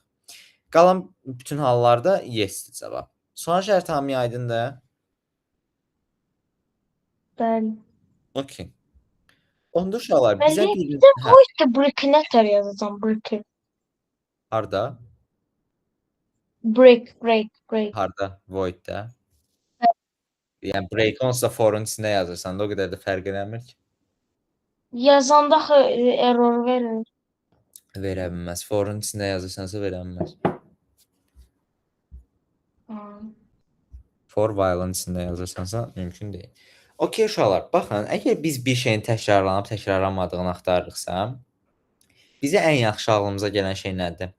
Speaker 2: Qalan bütün hallarda yes-dir cavab. Son şərt hamıya aydındır?
Speaker 1: Bəli.
Speaker 2: Okey. Onda uşaqlar bizə
Speaker 1: Müəllim,
Speaker 2: bir...
Speaker 1: bizə void brick nətər yazacağam, brick?
Speaker 2: Harda?
Speaker 1: Break.
Speaker 2: Harda? Void-də. Yəni break onsa forun içində yazırsan da o qədər də fərq eləmir ki.
Speaker 1: Yazanda axı error verir.
Speaker 2: Verə bilməz. Forun içində yazırsansa verə bilməz. For while-ın içində yazırsansa mümkün deyil. Okey uşaqlar, baxın, əgər biz bir şeyin təkrarlanıb təkrarlanmadığını axtarırıqsa, bizə ən yaxşı ağlımıza gələn şey nədir?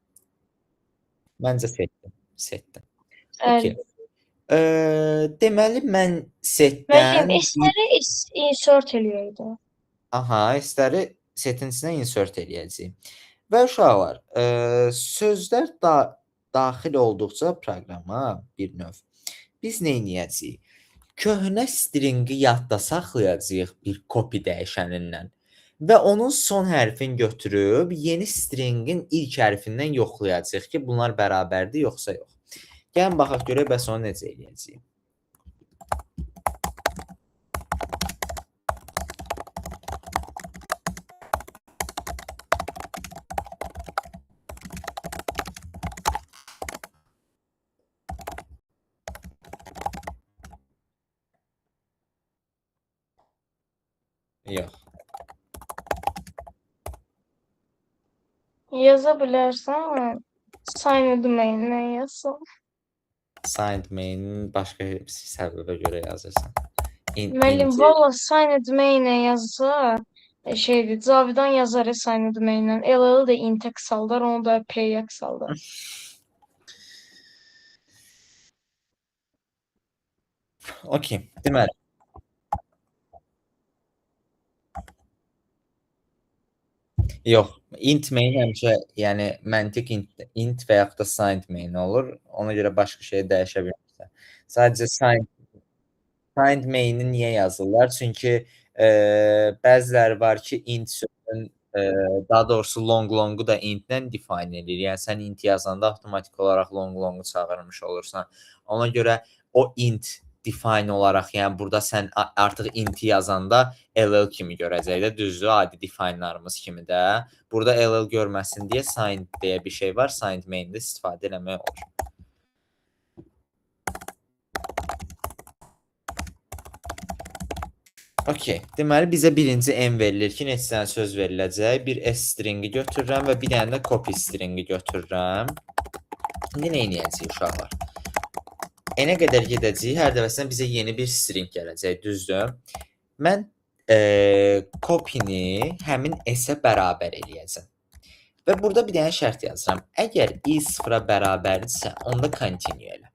Speaker 2: Məncə setdir. Okey. Deməli mən setdən...
Speaker 1: Müəllim, S-ləri insert eləyəydi.
Speaker 2: Aha, S-ləri setin içinə insert eləyəcəyik. Və uşaqlar, sözlər daxil olduqca proqrama bir növ biz nə edəcəyik? Köhnə stringi yadda saxlayacağıq bir copy dəyişənindən və onun son hərfini götürüb yeni stringin ilk hərfindən yoxlayacağıq ki, bunlar bərabərdir yoxsa yox. Gəlin baxaq görək bəs onu necə eləyəcəyik. Yox.
Speaker 1: Yaza bilərsən, sign domain-ə yazsın.
Speaker 2: Signed main-in başqa bir səbəbə görə yazırsan.
Speaker 1: Müəllim, valla sign domain-ə yazsa, şeydir, Cavidan yazar sign domain-lə. LL də intex saldar, onu da playx saldar.
Speaker 2: Okey. Deməli, yox, int main həmişə, yəni məntiq int və yaxud da signed main olur. Ona görə başqa şey dəyişə bilmirsən. Sadəcə signed main'i niyə yazırlar? Çünki bəziləri var ki, int sözün daha doğrusu longu da intlə define edir. Yəni sən int yazanda avtomatik olaraq longu çağırmış olursan. Ona görə o int define olaraq, yəni burada sən artıq inti yazanda ll kimi görəcək də, düzdür? Adi define'larımız kimi də. Burada ll görməsin deyə signed deyə bir şey var. Signed main'də istifadə eləmək olur. Okey. Deməli bizə birinci n verilir ki, neçə dənə söz veriləcək. Bir s stringi götürürəm və bir dənə də copy stringi götürürəm. İndi nə edəcəyik uşaqlar? N-ə qədər gedəcəyik. Hər dəfəsində bizə yeni bir string gələcək, düzdür? Mən copy-ni həmin s-ə bərabər eləyəcəm. Və burada bir dənə şərt yazıram. Əgər i sıfıra bərabərdirsə, onda continue elə.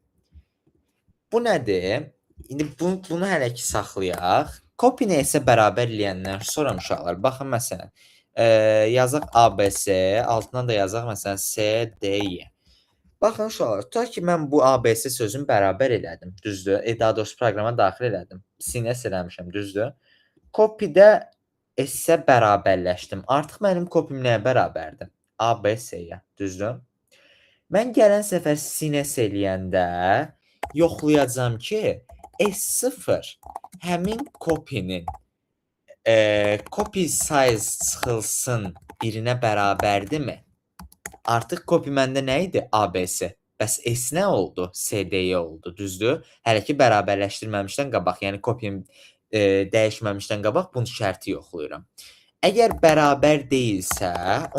Speaker 2: Bu nədir? İndi bunu hələ ki saxlayaq. Copy-ni s-ə bərabər eləyəndən sonra uşaqlar, baxın məsələn, yazaq ABC, altına da yazaq məsələn CDY. Baxın uşaqlar, tutaq ki mən bu ABC sözünü bərabər elədim, düzdür? Daha doğrusu proqrama daxil elədim. Sinus eləmişəm, düzdür? Copy-də s-ə bərabərləşdim. Artıq mənim copy-m nəyə bərabərdir? ABC-yə, düzdür? Mən gələn səfər sinus eləyəndə yoxlayacağam ki, S0 həmin copy-nin copy size çıxılsın birinə bərabərdirmi? Artıq copy məndə nə idi? ABC. Bəs S nə oldu? CD'ye oldu, düzdür? Hələ ki bərabərləşdirməmişdən qabaq, yəni copy dəyişməmişdən qabaq bunun şərti yoxlayıram. Əgər bərabər deyilsə,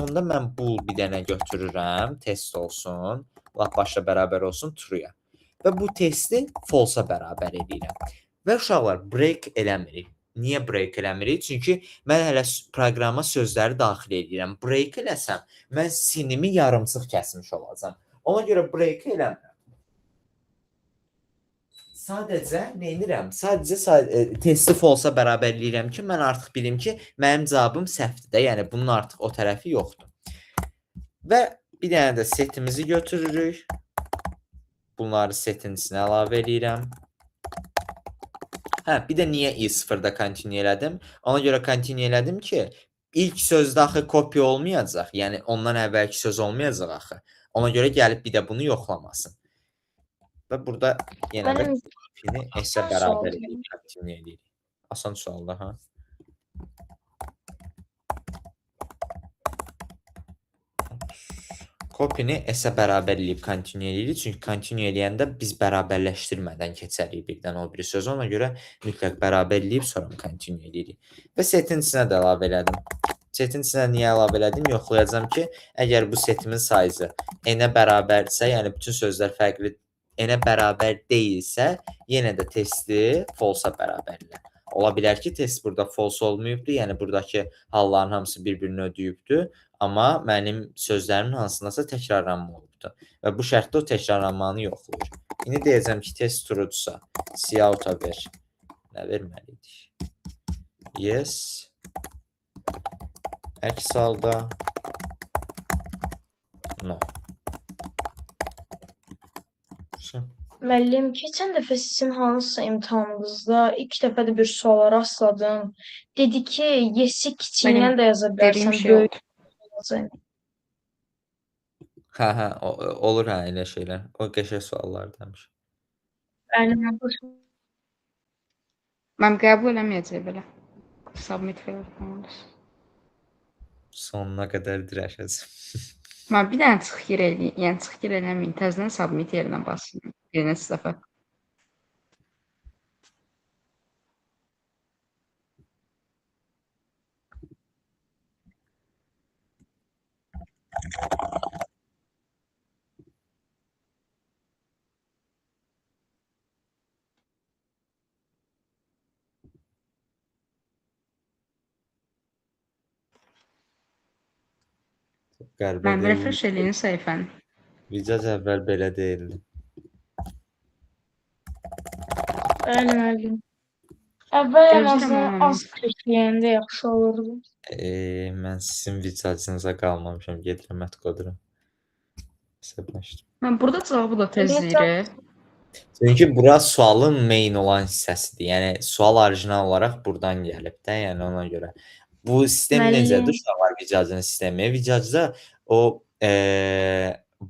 Speaker 2: onda mən bool bir dənə götürürəm, test olsun, lap başda bərabər olsun, true-ya. Və bu testi false-a bərabər edirəm. Və uşaqlar, break eləmirik. Niyə break eləmirik? Çünki mən hələ proqrama sözləri daxil edirəm. Break eləsəm, mən sinimi yarımçıq kəsmiş olacam. Ona görə break eləmirəm. Sadəcə nə edirəm? Sadəcə testi false-a bərabər eləyirəm ki, mən artıq bilim ki, mənim cavabım səhvdir də. Yəni bunun artıq o tərəfi yoxdur. Və bir dənə də setimizi götürürük. Bunları setin içinə əlavə eləyirəm. Hə, bir də niyə i0-da continue elədim? Ona görə continue elədim ki, ilk sözdə axı kopya olmayacaq. Yəni ondan əvvəlki söz olmayacaq axı. Ona görə gəlib bir də bunu yoxlamasın. Və burada yenə də copy-ni s-ə bərabər edib continue edirik. Asan sualdır, ha? Copy-ni s-ə bərabər eləyib continue edirik. Çünki continue eləyəndə biz bərabərləşdirmədən keçərik birdən o biri sözü. Ona görə mütləq bərabər eləyib sonra continue edirik. Və setin içinə də əlavə elədim. Setin içinə niyə əlavə elədim? Yoxlayacağam ki, əgər bu setimin sayı n-ə bərabərdirsə, yəni bütün sözlər fərqli n-ə bərabər deyilsə, yenə də testi false-a bərabərlə. Ola bilər ki, test burada false olmayıbdır, yəni buradakı halların hamısı bir-birini ödəyibdir, amma mənim sözlərimin hansındasa təkrarlanma olubdur. Və bu şərtdə o təkrarlanmanı yoxlayır. İndi deyəcəm ki, test true-dursa, cout-a ver. Nə verməliydik? Yes. Əks halda no.
Speaker 1: Müəllim, keçən dəfə sizin hansısa imtahanınızda ilk dəfə də bir suala rastladım. Dedi ki, yesi kiçiyindən də yaza
Speaker 4: Dediyim
Speaker 1: bilərsən,
Speaker 4: şey
Speaker 1: böyük
Speaker 4: oldu.
Speaker 1: yazacaq.
Speaker 2: Hə, olur hə elə şeylər. O qəşəng suallardanmış.
Speaker 4: Mən qəbul eləməyəcək belə. Submit verirəm.
Speaker 2: Sonuna qədər dirəşəcəm.
Speaker 4: Mən bir dənə çıx gir eləyim. Yəni çıx gir eləməyin. Təzədən submit yerinə basın. Bir neçə dəfə.
Speaker 2: Qəribə
Speaker 4: Mən
Speaker 2: deyil.
Speaker 4: refresh eləyin səhifəni.
Speaker 2: Vicaz əvvəl belə deyildi.
Speaker 1: Bəli, müəllim. Əvvəl ən
Speaker 4: Gözləyirəm
Speaker 1: azından
Speaker 4: amma.
Speaker 1: az kökləyəndə yaxşı olurdu.
Speaker 2: Mən sizin vicdanınıza qalmamışam. Gedirəm ət qoduram. Hesablaşdım.
Speaker 4: Burada cavabı da tez
Speaker 1: Ümumiyyətlə,
Speaker 4: deyirik.
Speaker 2: Çünki bura sualın main olan hissəsidir. Yəni sual orijinal olaraq burdan gəlib də, yəni ona görə. Bu sistem necədir?
Speaker 1: müəllim,
Speaker 2: Uşaqlar vicacının sistemi. Vicacda o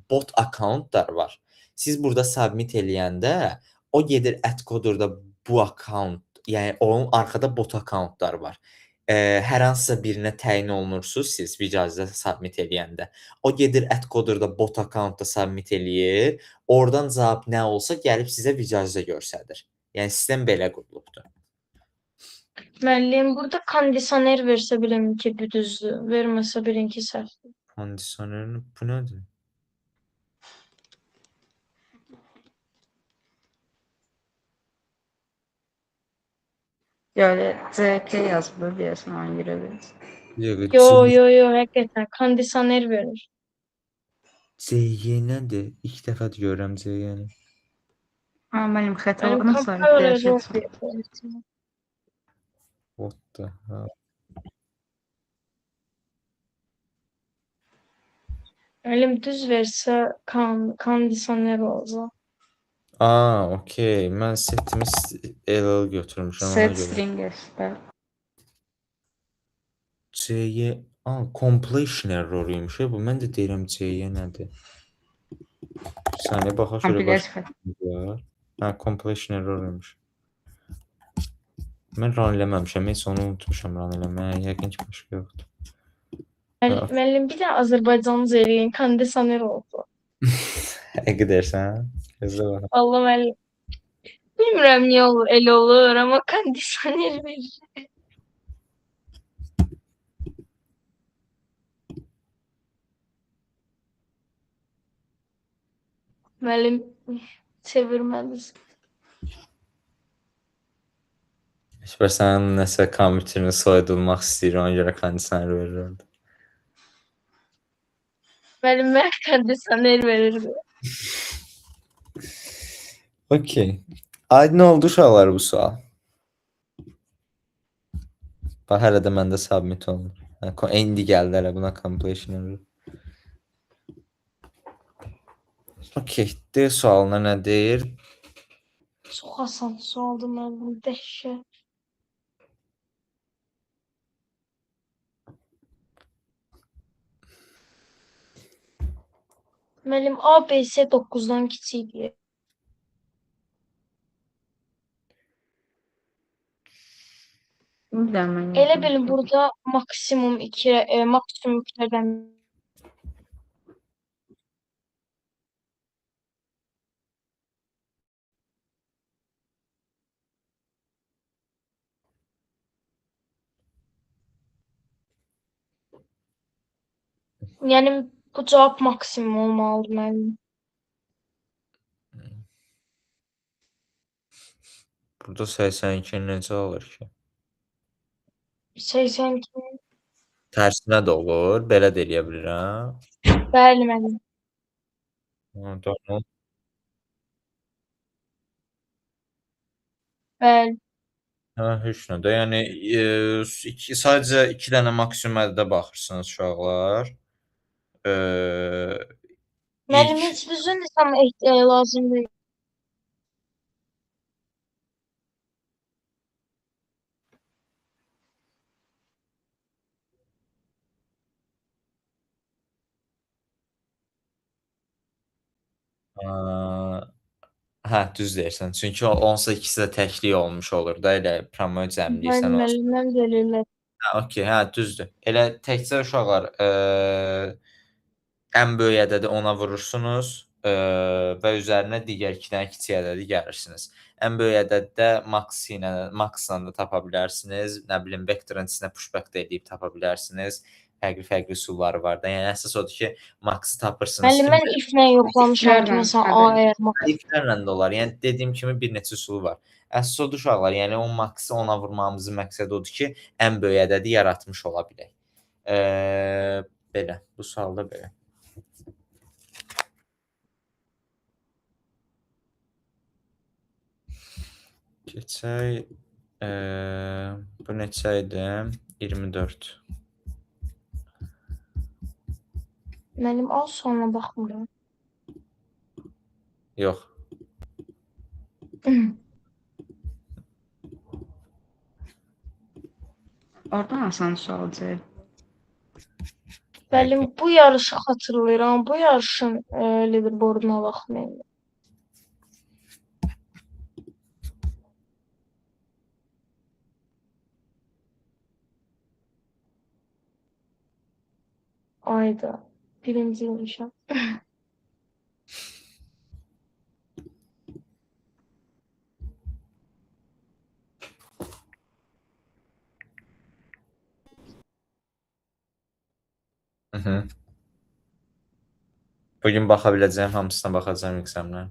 Speaker 2: bot akkauntlar var. Siz burada submit eləyəndə o gedir ət kodurda bu akkaunt, yəni onun arxada bot akkauntlar var. Hər hansısa birinə təyin olunursunuz siz vicacda submit eləyəndə. O gedir ət kodurda bot akkauntda submit eləyir. Oradan cavab nə olsa gəlib sizə vicacda göstərir. Yəni sistem belə qurulubdur.
Speaker 1: müəllim, burada kondisioner versə bilin ki, bu düzdür. Verməsə bilin ki, səhvdir.
Speaker 2: Kondisionerin bu nədir?
Speaker 4: Yəni CK yazılır deyəsən ona görə biz.
Speaker 1: Yo, həqiqətən kondisioner verir.
Speaker 2: CY nədir? İlk dəfə görürəm CY-ni.
Speaker 4: Amma mənim
Speaker 1: Mənim
Speaker 4: xətalarım sayı
Speaker 1: kompüter
Speaker 4: dəyişir.
Speaker 2: What the hell?
Speaker 1: Müəllim düz versə kondisioner olacaq.
Speaker 2: Okey. Mən setimi LL götürmüşəm ona
Speaker 4: Set
Speaker 2: görə.
Speaker 4: string expert.
Speaker 2: CY, completion error-ymiş bu. Mən də deyirəm CY nədir? Bir saniyə baxa şöyle
Speaker 4: Kompilasiya.
Speaker 2: var. Completion error-ymiş. Mən run eləməmişəm. Heç onu unutmuşam run eləməyi. Yəqin ki başqa yoxdur.
Speaker 1: Müəllim, bir də Azərbaycanca eləyin, kondisioner oldu.
Speaker 2: Həqiqi deyirsən? Gözlə bax.
Speaker 1: Vallahi müəllim. Bilmirəm niyə olur, elə olur, amma kondisioner verir. Müəllim, çevirməlisən.
Speaker 2: Şübhə sənin nəsə kompüterini soyudulmaq istəyir, ona görə kondisioner verir orada.
Speaker 1: Müəllim, mən kondisioner verirdi.
Speaker 2: Okey. Aydın oldu uşaqlar bu sual. Bax, hələ də məndə submit olunur. İndi gəldi hələ buna completion error. Okey. D sualına nə deyir?
Speaker 1: Çox asan sualdır müəllim, dəhşət. Müəllim, ABS 9-dan kiçikdir.
Speaker 4: Bir də mən
Speaker 1: Elə bil burada maksimum 2-lərdən yəni bu cavab maksimum olmalıdır müəllim.
Speaker 2: Burada 82 necə olur ki?
Speaker 1: 82.
Speaker 2: Tərsinə də olur. Belə də eləyə bilirəm.
Speaker 1: Bəli müəllim.
Speaker 2: Tamam.
Speaker 1: Bəli.
Speaker 2: Heç nə də. Yəni sadəcə 2 dənə maksimum ədədə baxırsınız uşaqlar.
Speaker 1: Müəllim, heç düzün desəm lazım deyil.
Speaker 2: Düz deyirsən. Çünki onsuz ikisi də təklik olmuş olur da, elə promote cəmləyirsən
Speaker 1: Bəli
Speaker 2: o.
Speaker 1: müəllimdən də eləyirlər.
Speaker 2: Okey, düzdür. Elə təkcə uşaqlar ən böyük ədədi ona vurursunuz və üzərinə digər 2 dənə kiçik ədədi gəlirsiniz. Ən böyük ədəddə max-la da tapa bilərsiniz. Nə bilim, vektorun içinə pushback da edib tapa bilərsiniz. Fərqli üsulları var da. Yəni əsas odur ki, max-ı tapırsınız
Speaker 1: Müəllim,
Speaker 2: ki,
Speaker 1: mən if-lə yoxlamışam ki, məsələn, A ayırmaq.
Speaker 2: iflərlə də olar. Yəni dediyim kimi bir neçə üsulu var. Əsas odur uşaqlar, yəni o max-ı ona vurmağımızın məqsədi odur ki, ən böyük ədədi yaratmış ola bilək. Belə, bu sualda belə. Keçək. Bu neçə idi? 24.
Speaker 1: Müəllim az sonra baxmıram.
Speaker 2: Yox.
Speaker 4: Oradan asan sualcı.
Speaker 1: Müəllim bu yarışı xatırlayıram. Bu yarışın leaderboarduna baxmayın. Ayda. Birinciymişəm.
Speaker 2: Hı. Bugün baxa biləcəyim hamısına baxacağım examlar.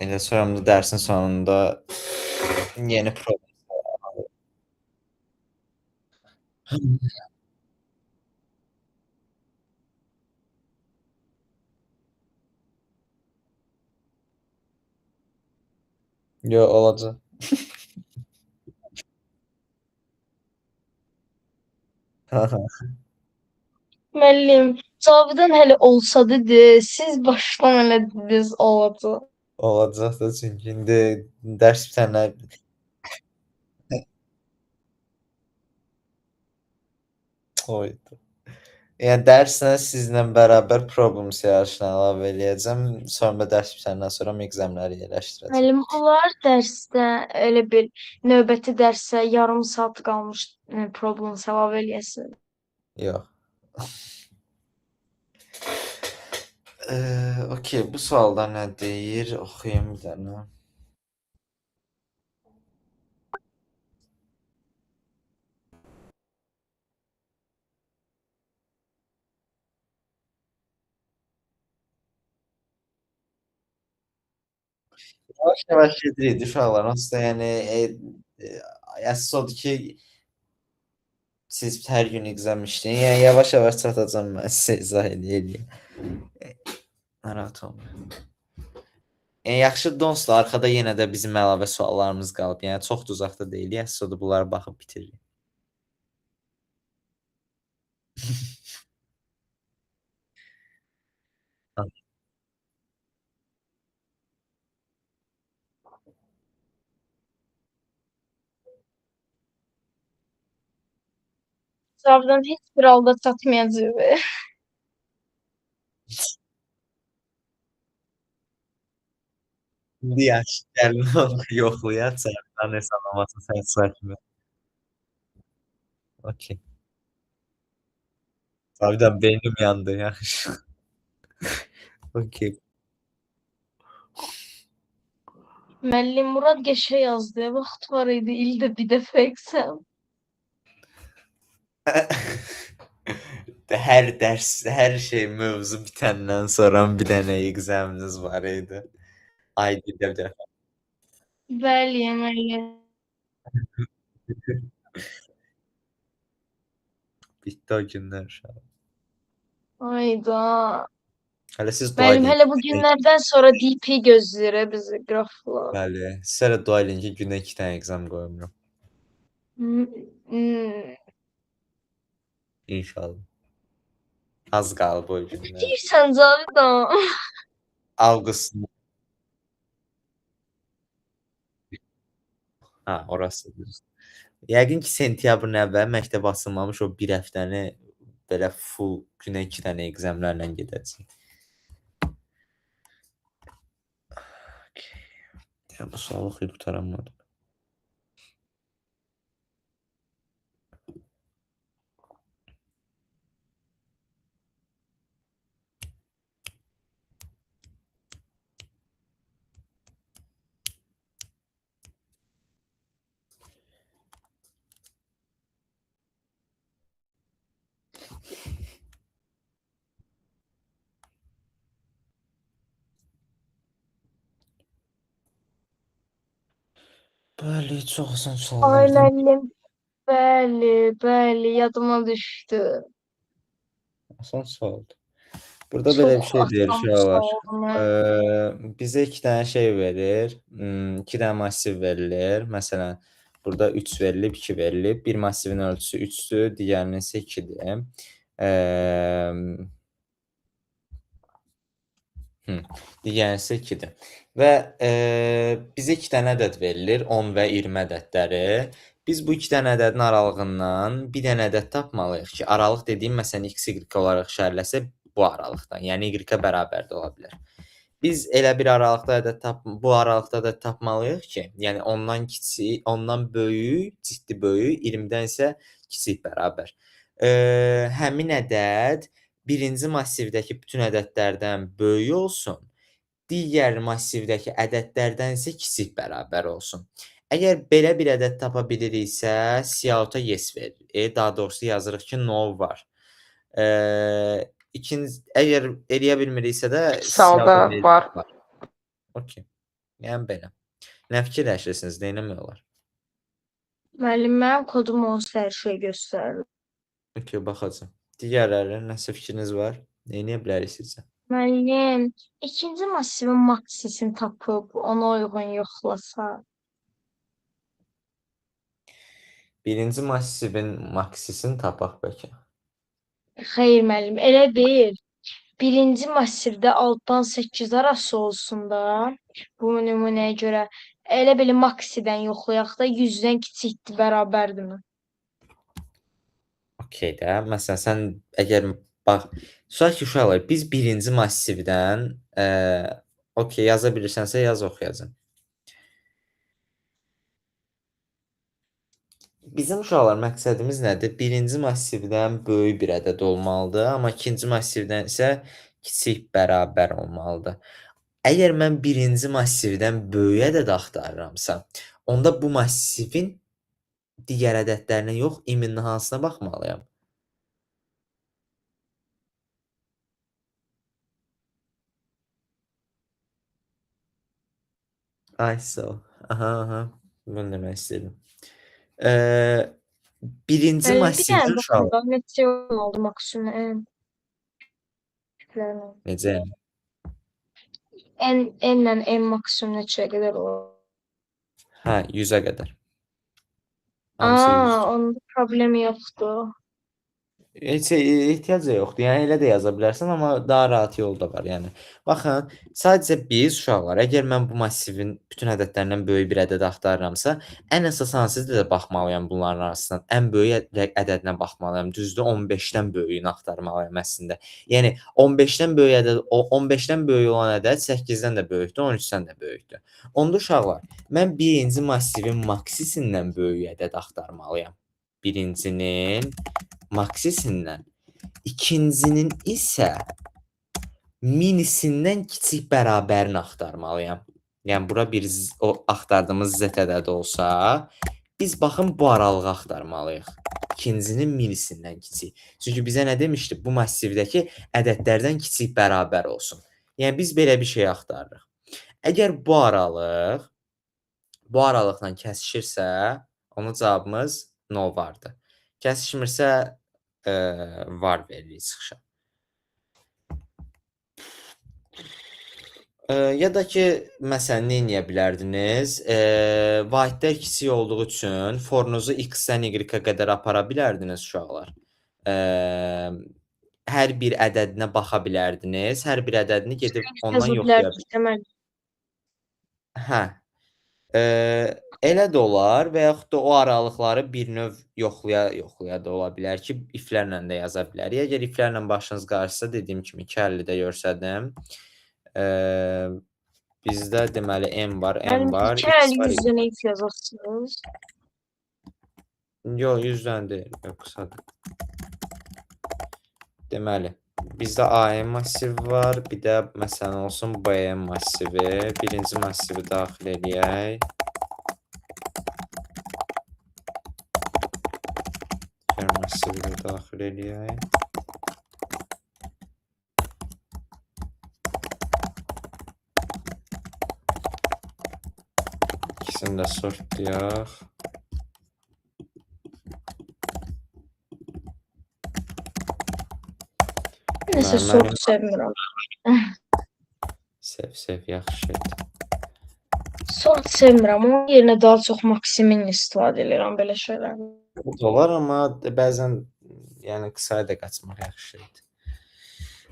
Speaker 2: Elə sonra da dərsin sonunda yeni problem. Yo, olacaq.
Speaker 1: Müəllim, Cavidan hələ olsa dedi, siz başdan elə dediniz olacaq.
Speaker 2: Olacaq da çünki indi dərs bitənlər oydu. Yəni dərslə sizlə bərabər problem siyahısına əlavə eləyəcəm. Sonra dərs bitəndən sonra examları yerləşdirəcəm.
Speaker 1: Müəllim, olar dərsdə elə bir növbəti dərsə yarım saat qalmış problem əlavə eləyəsin.
Speaker 2: Yox. Okey, bu sualda nə deyir? Oxuyum bir dənə. Yavaş-yavaş gedirik uşaqlar. Onsuz da yəni əsas odur ki, siz hər gün exam işləyin. Yəni yavaş-yavaş çatacağam mən sizə izah eləyim. Narahat olmayın. Yəni yaxşıdır onsuz da arxada yenə də bizim əlavə suallarımız qalıb. Yəni çox da uzaqda deyilik. Əsas odur bunlara baxıb bitiririk.
Speaker 1: Cavidan heç bir halda çatmayacaq.
Speaker 2: İndi yaxşı, gəlin onu yoxlayaq. Səhvdən hesablamasını sən sakin. Okey. Cavidan beynim yandı. Yaxşı. Okey.
Speaker 1: Müəllim Murad qəşə yazdı. Vaxt var idi, ildə bir dəfə exam.
Speaker 2: Hər dərs, hər şey mövzu bitəndən sonra bir dənə examınız var idi. Ayda bir dəfə.
Speaker 1: Bəli, müəllim.
Speaker 2: Bitdi o günlər uşaq.
Speaker 1: Ayda.
Speaker 2: Hələ siz dua
Speaker 1: Müəllim
Speaker 2: edin.
Speaker 1: hələ bu günlərdən sonra DP gözləyir bizi qraflar.
Speaker 2: Bəli. Siz hələ dua edin ki, günə 2 dənə exam qoymuram. İnşallah. Az qalıb o günlər.
Speaker 1: Deyirsən Cavidan.
Speaker 2: Avqustun. Ha, orası düz. Yəqin ki, sentyabrın əvvəli məktəb açılmamış o bir həftəni belə full günə 2 dənə examlarla gedəcək. Ya bu sualı oxuyub qurtaramadım. Bəli, çox asan
Speaker 1: Ay
Speaker 2: suallardan.
Speaker 1: müəllim. Bəli, yadıma düşdü.
Speaker 2: Asan sualdır. Burada belə bir
Speaker 1: Çox
Speaker 2: şey deyir
Speaker 1: asan bir
Speaker 2: uşaqlar.
Speaker 1: sualdır.
Speaker 2: Bizə 2 dənə şey verir. 2 dənə massiv verilir. Məsələn, burada 3 verilib, 2 verilib. Bir massivin ölçüsü 3-dür, digərinin isə 2-dir. Digərinin isə 2-dir. Və bizə 2 dənə ədəd verilir, 10 və 20 ədədləri. Biz bu 2 dənə ədədin aralığından bir dənə ədəd tapmalıyıq ki, aralıq dediyim məsələn x, y olaraq işarələsə bu aralıqdan, yəni y-ə bərabər də ola bilər. Biz elə bir aralıqda bu aralıqda da tapmalıyıq ki, yəni ondan kiçik, ondan böyük, ciddi böyük, 20-dən isə kiçik bərabər. Həmin ədəd birinci massivdəki bütün ədədlərdən böyük olsun, digər massivdəki ədədlərdən isə kiçik bərabər olsun. Əgər belə bir ədəd tapa biliriksə, Cout-a yes veririk. Daha doğrusu yazırıq ki, no var. Əgər eləyə bilmiriksə də
Speaker 3: Salda var.
Speaker 2: Okey. Yəni belə. Nə fikirləşirsiniz? Nə etmək olar?
Speaker 1: Müəllim, mənim kodum olsa hər şey göstərir.
Speaker 2: Okey, baxacağam. Digərləri nəsə fikriniz var? Nə edə bilərik sizcə?
Speaker 1: Müəllim, ikinci massivin maksisini tapıb ona uyğun yoxlasa.
Speaker 2: Birinci massivin maksisini tapaq bəlkə.
Speaker 1: Xeyr müəllim, elə deyil. Birinci massivdə 6-dan 8 arası olsun da. Bu nümunəyə görə elə belə maksidən yoxlayaq da 100-dən kiçikdir, bərabərdirmi?
Speaker 2: Okey də. Məsələn, sən əgər bax, tutaq ki, uşaqlar, biz birinci massivdən okey yaza bilirsənsə yaz oxuyacam. Bizim uşaqlar məqsədimiz nədir? Birinci massivdən böyük bir ədəd olmalıdır, amma ikinci massivdən isə kiçik bərabər olmalıdır. Əgər mən birinci massivdən böyük ədəd axtarıramsa, onda bu massivin digər ədədlərinə yox, iminli hansına baxmalıyam? Ay, sağ ol. Aha. Bunu demək istədim. Birinci
Speaker 1: Müəllim, bir
Speaker 2: massivdə
Speaker 1: dənə
Speaker 2: uşaqlar.
Speaker 1: baxın, neçə oldu maksimum?
Speaker 2: Necə yəni?
Speaker 1: N-lə N maksimum neçəyə qədər olur?
Speaker 2: Hə, 100-ə qədər. Hamısı 100.
Speaker 1: Onda problem yoxdur.
Speaker 2: Heç ehtiyac da yoxdur. Yəni elə də yaza bilərsən, amma daha rahat yolu da var. Yəni baxın, sadəcə biz uşaqlar, əgər mən bu massivin bütün ədədlərindən böyük bir ədəd axtarıramsa, ən əsas hansıdır da baxmalıyam bunların arasından. Ən böyük ədədinə baxmalıyam. Düzdür, 15-dən böyüyünü axtarmalıyam əslində. Yəni 15-dən böyük ədəd, o 15-dən böyük olan ədəd 8-dən də böyükdür, 13-dən də böyükdür. Onda uşaqlar, mən birinci massivin maksisindən böyük ədəd axtarmalıyam. Birincinin maksisindən, ikincinin isə minisindən kiçik bərabərini axtarmalıyam. Yəni bura bir o axtardığımız z ədədi olsa, biz baxın bu aralığı axtarmalıyıq. İkincinin minisindən kiçik. Çünki bizə nə demişdi? Bu massivdəki ədədlərdən kiçik bərabər olsun. Yəni biz belə bir şey axtarırıq. Əgər bu aralıqla kəsişirsə, onun cavabımız no vardır. Kəsişmirsə var veririk çıxışa. Ya da ki, məsələn, nə edə bilərdiniz? Vahidlər kiçik olduğu üçün forunuzu x-dən y-ə qədər apara bilərdiniz uşaqlar. Hər bir ədədinə baxa bilərdiniz. Hər bir ədədini gedib ondan yoxlaya bilərdiniz. Hə. Elə də olar və yaxud da o aralıqları bir növ yoxlaya da ola bilər ki, iflərlə də yaza bilərik. Əgər iflərlə başınız qarşısa, dediyim kimi 2.50-də görsədim. Bizdə deməli M var, N var.
Speaker 1: 2.50 100-dən if yazarsınız.
Speaker 2: Yox, 100-dən deyil, qısadır. Deməli, bizdə AM massivi var, bir də məsələn olsun BM massivi. Birinci massivi daxil edək. Digər massivi də daxil edək. İkisini də sortlayaq.
Speaker 1: nəsə
Speaker 2: Mənim
Speaker 1: sort sevmirəm.
Speaker 2: sev, yaxşı şeydir.
Speaker 1: Sort sevmirəm. Onun yerinə daha çox Maximin istifadə edirəm belə şeylərdən.
Speaker 2: Bu da var, amma bəzən yəni qısaya da qaçmaq yaxşı şeydir.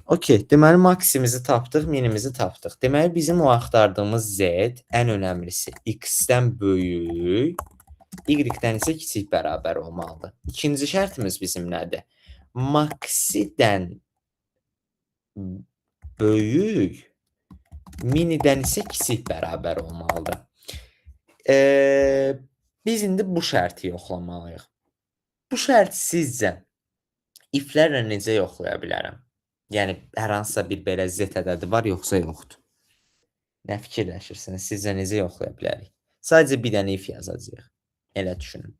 Speaker 2: Okey, deməli maksimizi tapdıq, minimizi tapdıq. Deməli bizim o axtardığımız z ən önəmlisi x-dən böyük, y-dən isə kiçik bərabər olmalıdır. İkinci şərtimiz bizim nədir? Maksidən böyük, minidən isə kiçik bərabər olmalıdır. Biz indi bu şərti yoxlamalıyıq. Bu şərti sizcə if-lərlə necə yoxlaya bilərəm? Yəni hər hansısa bir belə z ədədi var, yoxsa yoxdur? Nə fikirləşirsiniz? Sizcə necə yoxlaya bilərik? Sadəcə bir dənə if yazacağıq. Elə düşünün.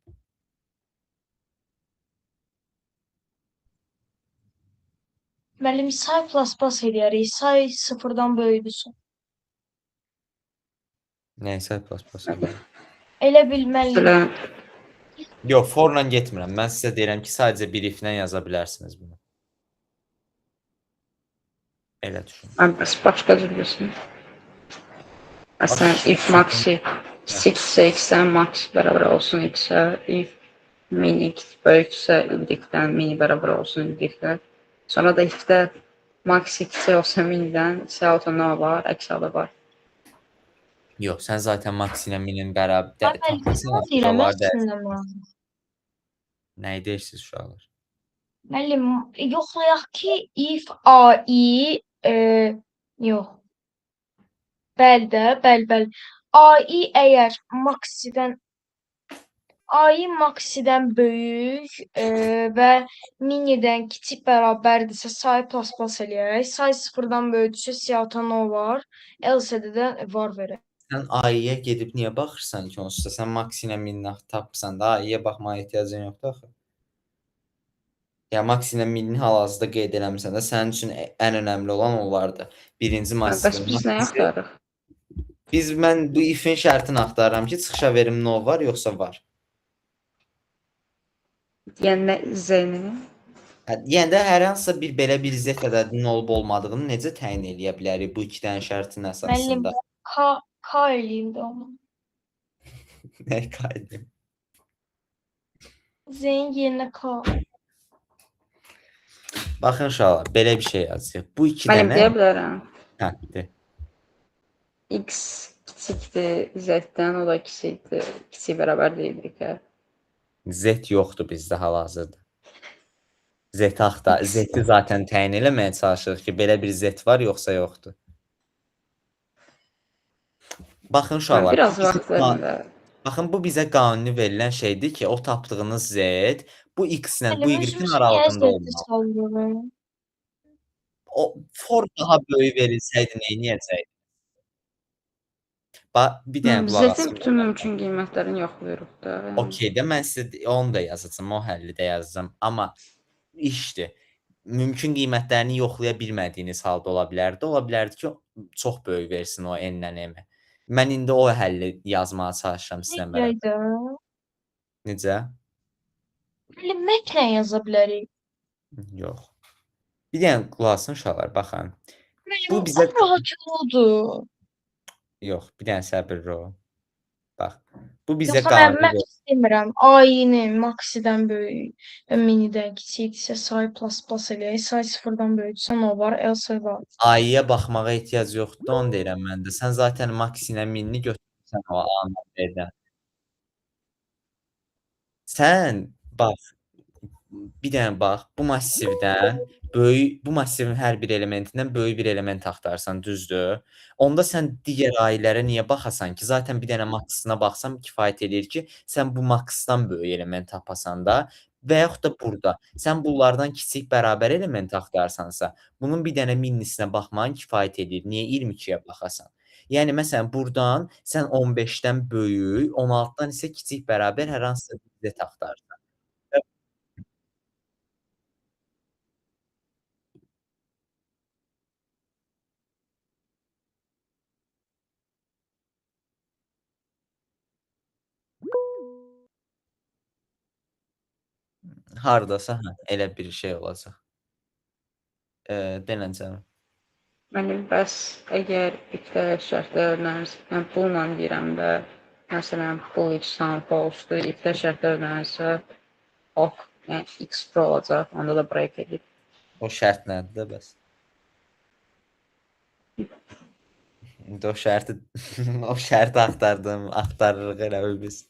Speaker 1: Müəllim say plus eləyərik. Say sıfırdan böyükdürsə.
Speaker 2: Nəysə plus eləyək.
Speaker 1: Elə bil müəllim.
Speaker 4: Belə
Speaker 2: Yox, forla getmirəm. Mən sizə deyirəm ki, sadəcə bir if-lə yaza bilərsiniz bunu. Elə düşünün.
Speaker 4: bəs başqa cür bilirsən. Məsələn, if maxi kiçiksə x-dən max bərabər olsun x-ə, if mini böyüksə y-dən mini bərabər olsun y-dən. Sonra da if-də maxi kiçik olsa minidən, isə nə var, əks halda var.
Speaker 2: Yox, sən zaten max ilə minin bərabər
Speaker 1: Müəllim,
Speaker 2: tapmasan,
Speaker 1: nə deyirəm,
Speaker 2: var da.
Speaker 1: əslində mən.
Speaker 2: Nəyi deyirsiniz uşaqlar?
Speaker 1: Müəllim, yoxlayaq ki, if ai yox. Bəli. Ai əgər maksidən böyük və minidən kiçik bərabərdirsə say plus eləyək. Say sıfırdan böyükdürsə siyahıda nə var? LCD-də də var verək.
Speaker 2: Sən ai-yə gedib niyə baxırsan ki, onsuz da sən max ilə minini tapırsan da, ai-yə baxmağa ehtiyacın yoxdur axı. Ya max ilə minini hal-hazırda qeyd eləmirsən də, sənin üçün ən önəmli olan onlardır. Birinci
Speaker 4: Bəs
Speaker 2: massivin.
Speaker 4: biz nə axtarırıq?
Speaker 2: Mən bu if-in şərtini axtarıram ki, çıxışa verim no var, yoxsa var.
Speaker 4: Yəni z-ni?
Speaker 2: Yəni də hər hansısa bir belə bir z ədədinin olub-olmadığını necə təyin eləyə bilərik bu iki dənə şərtin əsasında?
Speaker 1: Müəllim, K eləyim də onu.
Speaker 2: Nə qaydı?
Speaker 1: Z-in yerinə K.
Speaker 2: Baxın uşaqlar, belə bir şey yazırıq. Bu iki
Speaker 4: Müəllim
Speaker 2: dənə
Speaker 4: deyə bilərəm.
Speaker 2: hə,
Speaker 4: X kiçikdir z-dən, o da kiçikdir. Kiçik bərabər deyil ki.
Speaker 2: Z yoxdur bizdə hal-hazırda. Z-i zaten təyin eləməyə çalışırıq ki, belə bir Z var, yoxsa yoxdur. Baxın uşaqlar.
Speaker 4: Biraz vaxt verin də.
Speaker 2: Baxın, bu bizə qanuni verilən şeydir ki, o tapdığınız Z bu X-lə, bu Y-in
Speaker 1: Niyə
Speaker 2: aralığında
Speaker 1: Z-i
Speaker 2: olmalı.
Speaker 1: sallıyorum?
Speaker 2: O form daha böyük verilsəydi neyniyəcəkdi? Bir dənə qulaq
Speaker 4: Z-in
Speaker 2: asın.
Speaker 4: bütün mümkün qiymətlərini yoxlayırıq da.
Speaker 2: Okey də, mən sizə onu da yazacağım, o həlli də yazacağım. Amma işdir. Mümkün qiymətlərini yoxlaya bilmədiyiniz halda ola bilərdi. Ola bilərdi ki, çox böyük versin o n-dən m-i. Mən indi o həlli yazmağa çalışıram sizlə bərabər. Necə?
Speaker 1: Müəllim, məklə yaza bilərik.
Speaker 2: Yox. Bir dənə qulaq asın uşaqlar, baxın. Bu
Speaker 1: Müəllim,
Speaker 2: bizə
Speaker 1: rahat yoldur.
Speaker 2: yox, bir dənə səbirli ol. Bax. Bu bizə
Speaker 1: Yoxsa mən
Speaker 2: qanuni
Speaker 1: max demirəm. Ai-nin maksidən böyük və minidən kiçikdirsə say plus eləyək. Say sıfırdan böyüksə nə var? Else var.
Speaker 2: ai-yə baxmağa ehtiyac yoxdur, onu deyirəm mən də. Sən zaten max ilə minini götürürsən o A-dan B-dən. Sən bax, bir dənə bax, bu massivdən bu massivin hər bir elementindən böyük bir element axtarsan, düzdür? Onda sən digər ailələrə niyə baxasan ki? Zaten bir dənə max-ına baxsam kifayət eləyir ki, sən bu max-dan böyük element tapasan da və yaxud da burada sən bunlardan kiçik bərabər element axtarsansa, bunun bir dənə minisinə baxmağın kifayət eləyir. Niyə 22-yə baxasan? Yəni məsələn burdan sən 15-dən böyük, 16-dan isə kiçik bərabər hər hansısa bir z axtarsan. Hardasa hə, elə bir şey olacaq. Denən canım.
Speaker 4: Mənim bəs əgər iqtidar şərtlər öyrənirsə, mən bununla deyirəm də, məsələn, bu X-dan false-dur, iqtidar şərtlər öyrənirsə, ok, yəni X pro olacaq, onda da break edib.
Speaker 2: O şərt nədir də bəs? İndi o şərti o şərti axtarırıq elə bil biz.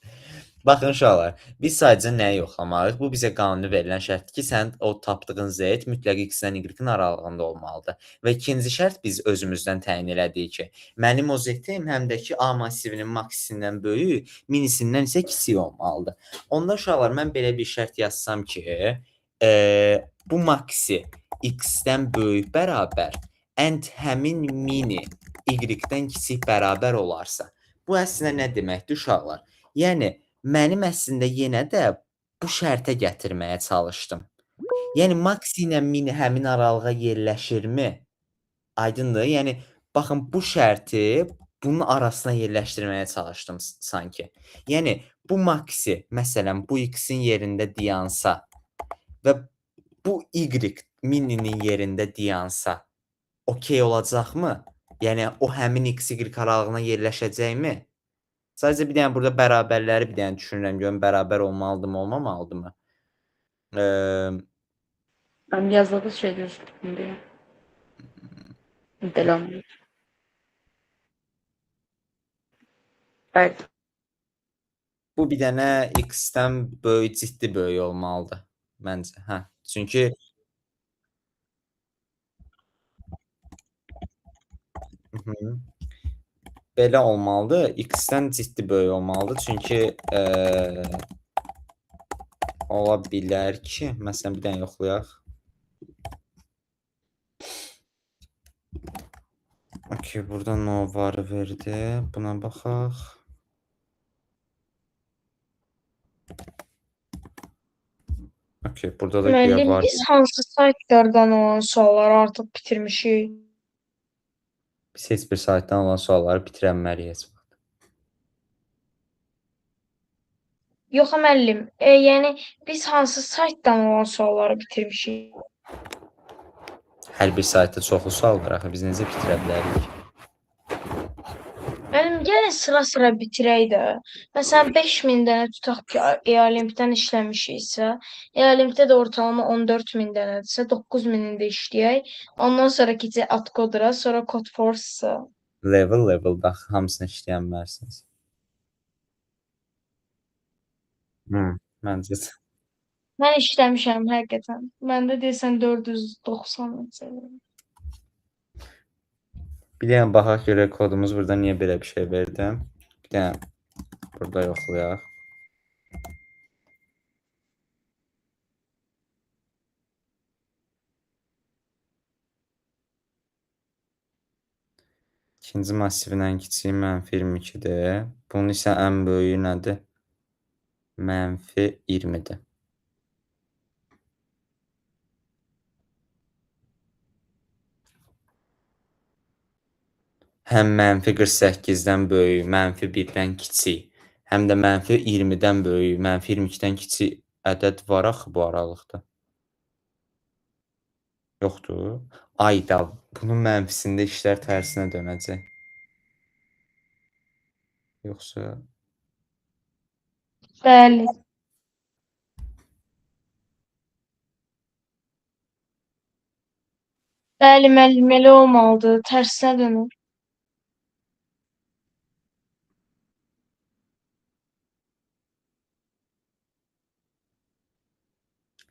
Speaker 2: Baxın uşaqlar, biz sadəcə nəyi yoxlamalıyıq? Bu bizə qanuni verilən şərtdir ki, sənin o tapdığın Z mütləq X-dən Y-in aralığında olmalıdır. Və ikinci şərt biz özümüzdən təyin elədik ki, mənim o Z-im həm də ki A massivinin maksisindən böyük, minisindən isə kiçik olmalıdır. Onda uşaqlar, mən belə bir şərt yazsam ki, bu maksi X-dən böyük bərabər and həmin mini Y-dən kiçik bərabər olarsa, bu əslində nə deməkdir uşaqlar? Yəni, mənim əslində yenə də bu şərtə gətirməyə çalışdım. Yəni, max ilə mini həmin aralığa yerləşirmi? Aydındır? Yəni, baxın, bu şərti bunun arasına yerləşdirməyə çalışdım sanki. Yəni, bu maxi, məsələn, bu x-in yerində dayansa və bu y mininin yerində dayansa, okey olacaqmı? Yəni, o həmin x-y aralığına yerləşəcəkmi? Sadəcə bir dənə burada bərabərləri bir dənə düşünürəm, görüm bərabər olmalıdırmı, olmamalıdırmı?
Speaker 4: Mən yazdığı şey düzdür deyə. Belə olmuyor. Bəli.
Speaker 2: Bu bir dənə x-dən böyük, ciddi böyük olmalıdır məncə. Hə, çünki belə olmalıdır. X-dən ciddi böyük olmalıdır. Çünki ola bilər ki, məsələn, bir dənə yoxlayaq. Okey, burada no var verdi. Buna baxaq. Okey, burada da güya
Speaker 1: Müəllim,
Speaker 2: var.
Speaker 1: biz hansı saytlardan olan sualları artıq bitirmişik?
Speaker 2: Biz heç bir saytdan olan sualları bitirənməliyik.
Speaker 1: Yox müəllim, yəni biz hansı saytdan olan sualları bitirmişik?
Speaker 2: Hər bir saytda çoxlu sual var axı, biz necə bitirə bilərik?
Speaker 1: Müəllim, gəlin sıra-sıra bitirək də. Məsələn, 5000 dənə tutaq ki, EALIMP-dən işləmişiksə, EALIMP-də də ortalama 14000 dənədirsə, 9000-ini də işləyək. Ondan sonra keçək AutoCAD-a, sonra CodeForce-a.
Speaker 2: Level bax, hamısını işləyən bilərsiniz. Məncə də.
Speaker 1: Mən işləmişəm həqiqətən. Məndə deyəsən 490 seviyə.
Speaker 2: Bir dənə baxaq görək kodumuz burada niyə belə bir şey verdi. Bir dənə burada yoxlayaq. İkinci massivdən kiçiyi -22-dir. Bunun isə ən böyüyü nədir? -20-dir. Həm -48-dən böyük, -1-dən kiçik, həm də -20-dən böyük, -22-dən kiçik ədəd var axı bu aralıqda. Yoxdur. Ayda bunun mənfisində işlər tərsinə dönəcək. Yoxsa
Speaker 1: Bəli. Bəli, müəllim, elə olmalıdır. Tərsinə dönür.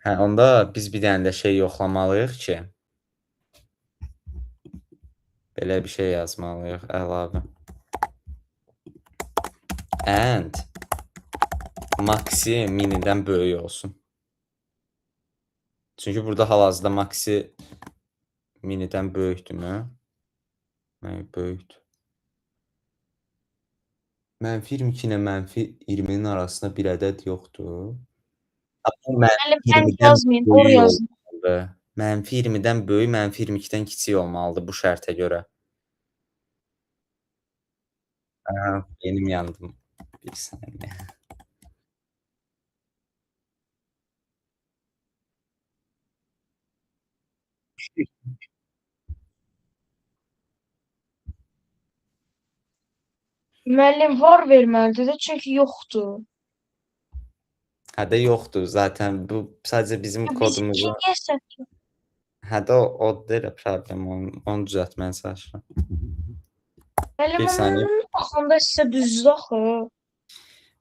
Speaker 2: hə, onda biz bir dənə də şey yoxlamalıyıq ki, belə bir şey yazmalıyıq əlavə. And maxi minidən böyük olsun. Çünki burada hal-hazırda maxi minidən böyükdürmü? Böyükdür. -22 ilə -20-nin arasında bir ədəd yoxdur. Bu
Speaker 1: Müəllim, ən
Speaker 2: -20-dən
Speaker 1: yazmayın, or
Speaker 2: böyük
Speaker 1: yazın.
Speaker 2: olmalıdır. -20-dən böyük, -22-dən kiçik olmalıdır bu şərtə görə. Benim yandım. Bir saniye.
Speaker 1: Müəllim var verməlidir də, çünki yoxdur.
Speaker 2: Hə də yoxdur. Zaten bu sadəcə bizim
Speaker 1: Bizimki
Speaker 2: kodumuzu.
Speaker 1: niyə səhv?
Speaker 2: Hə də o deyil problem. Onu düzəltməyə çalışıram.
Speaker 1: Müəllim,
Speaker 2: Bir saniyə.
Speaker 1: baxanda sizə düzdür axı.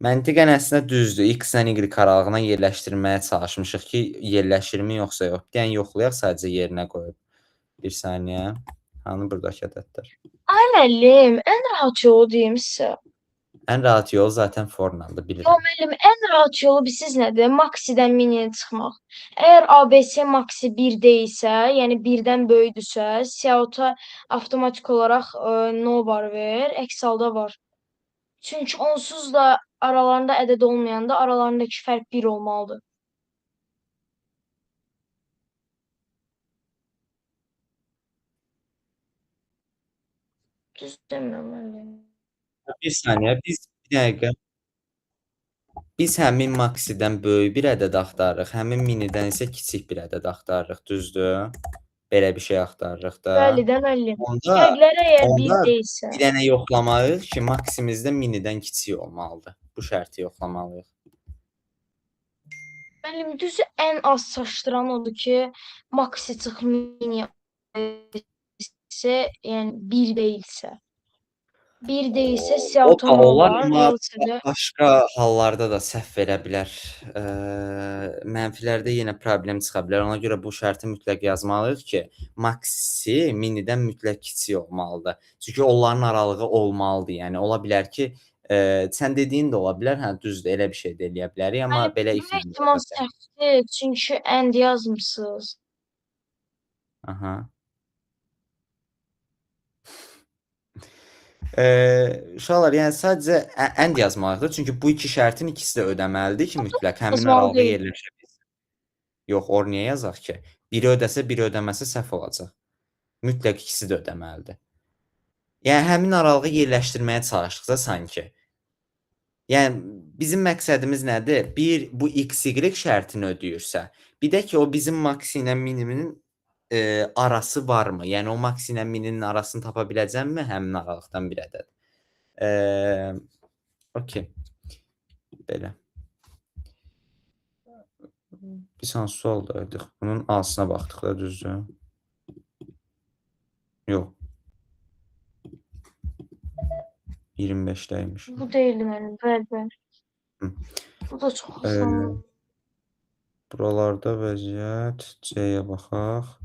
Speaker 2: Məntiqən əslində düzdür. X-lə Y aralığına yerləşdirməyə çalışmışıq ki, yerləşirmi yoxsa yox. Bir dənə yoxlayaq sadəcə yerinə qoyub. Bir saniyə. Hanı buradakı ədədlər?
Speaker 1: Ay müəllim, ən rahat yolu deyim sizə.
Speaker 2: Ən rahat yol zaten forlandı,
Speaker 1: Yo
Speaker 2: bilirəm.
Speaker 1: müəllim, ən rahat yolu bilirsiniz nədir? Maksidən miniyə çıxmaq. Əgər ABC maksi 1 deyilsə, yəni 1-dən böyükdürsə, Siauta avtomatik olaraq no var ver, əks halda var. Çünki onsuz da aralarında ədəd olmayanda aralarındakı fərq 1 olmalıdır. Düz demirəm müəllim.
Speaker 2: Bir saniyə. Bir dəqiqə. Biz həmin maksidən böyük bir ədəd axtarırıq, həmin minidən isə kiçik bir ədəd axtarırıq, düzdür? Belə bir şey axtarırıq da.
Speaker 1: Bəli də müəllim.
Speaker 2: Onda
Speaker 1: Fərqlər əgər 1
Speaker 2: onda
Speaker 1: deyilsə.
Speaker 2: bir dənə yoxlamalıyıq ki, maksimizdə minidən kiçik olmalıdır. Bu şərti yoxlamalıyıq.
Speaker 1: Müəllim, düzü ən az çaşdıran odur ki, maksi çıx mini isə, yəni 1 deyilsə. 1 deyilsə
Speaker 2: O
Speaker 1: Siauta
Speaker 2: da
Speaker 1: no
Speaker 2: olar,
Speaker 1: var,
Speaker 2: amma
Speaker 1: LCD.
Speaker 2: başqa hallarda da səhv verə bilər. Mənfilərdə yenə problem çıxa bilər. Ona görə bu şərti mütləq yazmalıyıq ki, maksi minidən mütləq kiçik olmalıdır. Çünki onların aralığı olmalıdır. Yəni ola bilər ki, sən dediyin də ola bilər. Hə, düzdür, elə bir şey də eləyə bilərik, amma
Speaker 1: Müəllim,
Speaker 2: belə
Speaker 1: böyük
Speaker 2: ifadə
Speaker 1: ehtimal
Speaker 2: edə bilərik.
Speaker 1: səhvdir, çünki and yazmısınız.
Speaker 2: Aha. Uşaqlar, yəni sadəcə and yazmalıdır. Çünki bu iki şərtin ikisi də ödəməlidir ki, mütləq həmin
Speaker 1: Yazmalı
Speaker 2: aralığa
Speaker 1: deyil.
Speaker 2: yerləşə bilsin. Yox, or niyə yazaq ki? Biri ödəsə, biri ödəməsə səhv olacaq. Mütləq ikisi də ödəməlidir. Yəni həmin aralığı yerləşdirməyə çalışdıqsa sanki. Yəni bizim məqsədimiz nədir? Bir bu x, y şərtini ödəyirsə, bir də ki, o bizim maksi ilə miniminin arası varmı? Yəni o maksi ilə mininin arasını tapa biləcəmmi həmin aralıqdan bir ədəd? Okey. Belə. Biz hansı sualdaydıq? Bunun A-sına baxdıq da, düzdür? Yox. 25-dəymiş.
Speaker 1: Bu deyildi mənim, bəli.
Speaker 2: Hı.
Speaker 1: Bu da çox asan.
Speaker 2: Buralarda vəziyyət C-yə baxaq.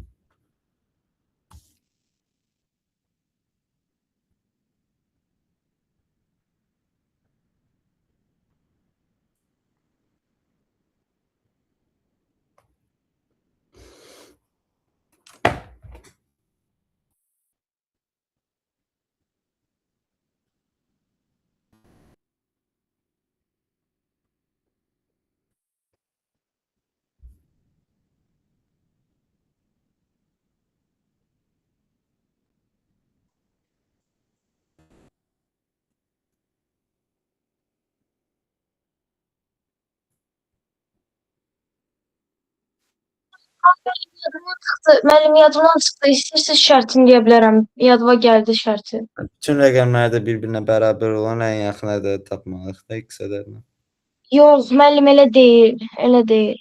Speaker 1: Müəllim, yadımdan çıxdı. İstəyirsiniz şərtini deyə bilərəm. Yadıma gəldi şərti.
Speaker 2: Bütün rəqəmləri də bir-birinə bərabər olan ən yaxın ədədi tapmalıyıq da x ədədinə.
Speaker 1: Yox, müəllim, elə deyil. Elə deyil.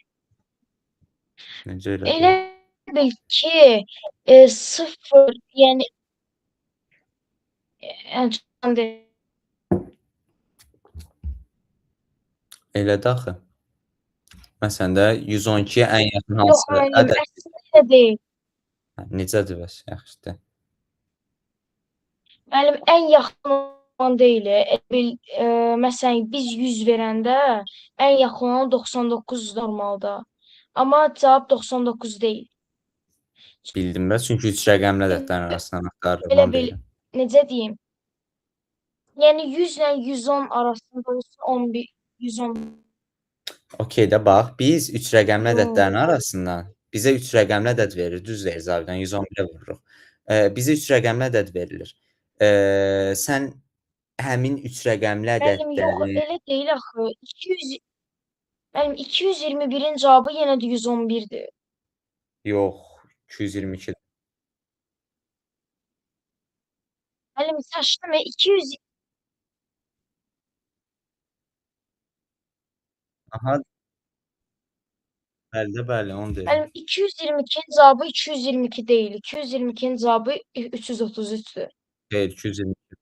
Speaker 2: Necə elə
Speaker 1: Elə
Speaker 2: deyil?
Speaker 1: bil ki, 0, yəni çox deyil.
Speaker 2: Elə də axı. Məsələn də 112-yə ən yaxın
Speaker 1: Yox,
Speaker 2: hansı
Speaker 1: müəllim,
Speaker 2: ədəd?
Speaker 1: əslində elə deyil.
Speaker 2: Necədir bəs? Yaxşıdır.
Speaker 1: Müəllim, ən yaxın olan deyil. Elə bil, məsələn, biz 100 verəndə ən yaxın olan 99 normalda. Amma cavab 99 deyil.
Speaker 2: Bildim bəs, çünki 3 rəqəmli ədədlərin arasından axtarırıq,
Speaker 1: Elə
Speaker 2: onu
Speaker 1: bil,
Speaker 2: deyirəm.
Speaker 1: necə deyim? Yəni 100 ilə 110 arasında olsa 11, 110.
Speaker 2: Okey də bax, biz 3 rəqəmli
Speaker 1: Yox.
Speaker 2: ədədlərin arasından bizə 3 rəqəmli ədəd verir, düz deyir zabidən 111-ə vururuq. Bizə 3 rəqəmli ədəd verilir. Sən həmin 3 rəqəmli
Speaker 1: Müəllim, yox,
Speaker 2: ədədləri
Speaker 1: elə deyil axı. 200 Müəllim, 221-in cavabı yenə də 111-dir.
Speaker 2: yox, 222.
Speaker 1: Müəllim, çaşdım, 200
Speaker 2: Aha, bəli, bəli, onu deyirəm.
Speaker 1: Müəllim 222-nin cavabı 222 deyil. 222-nin cavabı 333-dür.
Speaker 2: Xeyr, 222.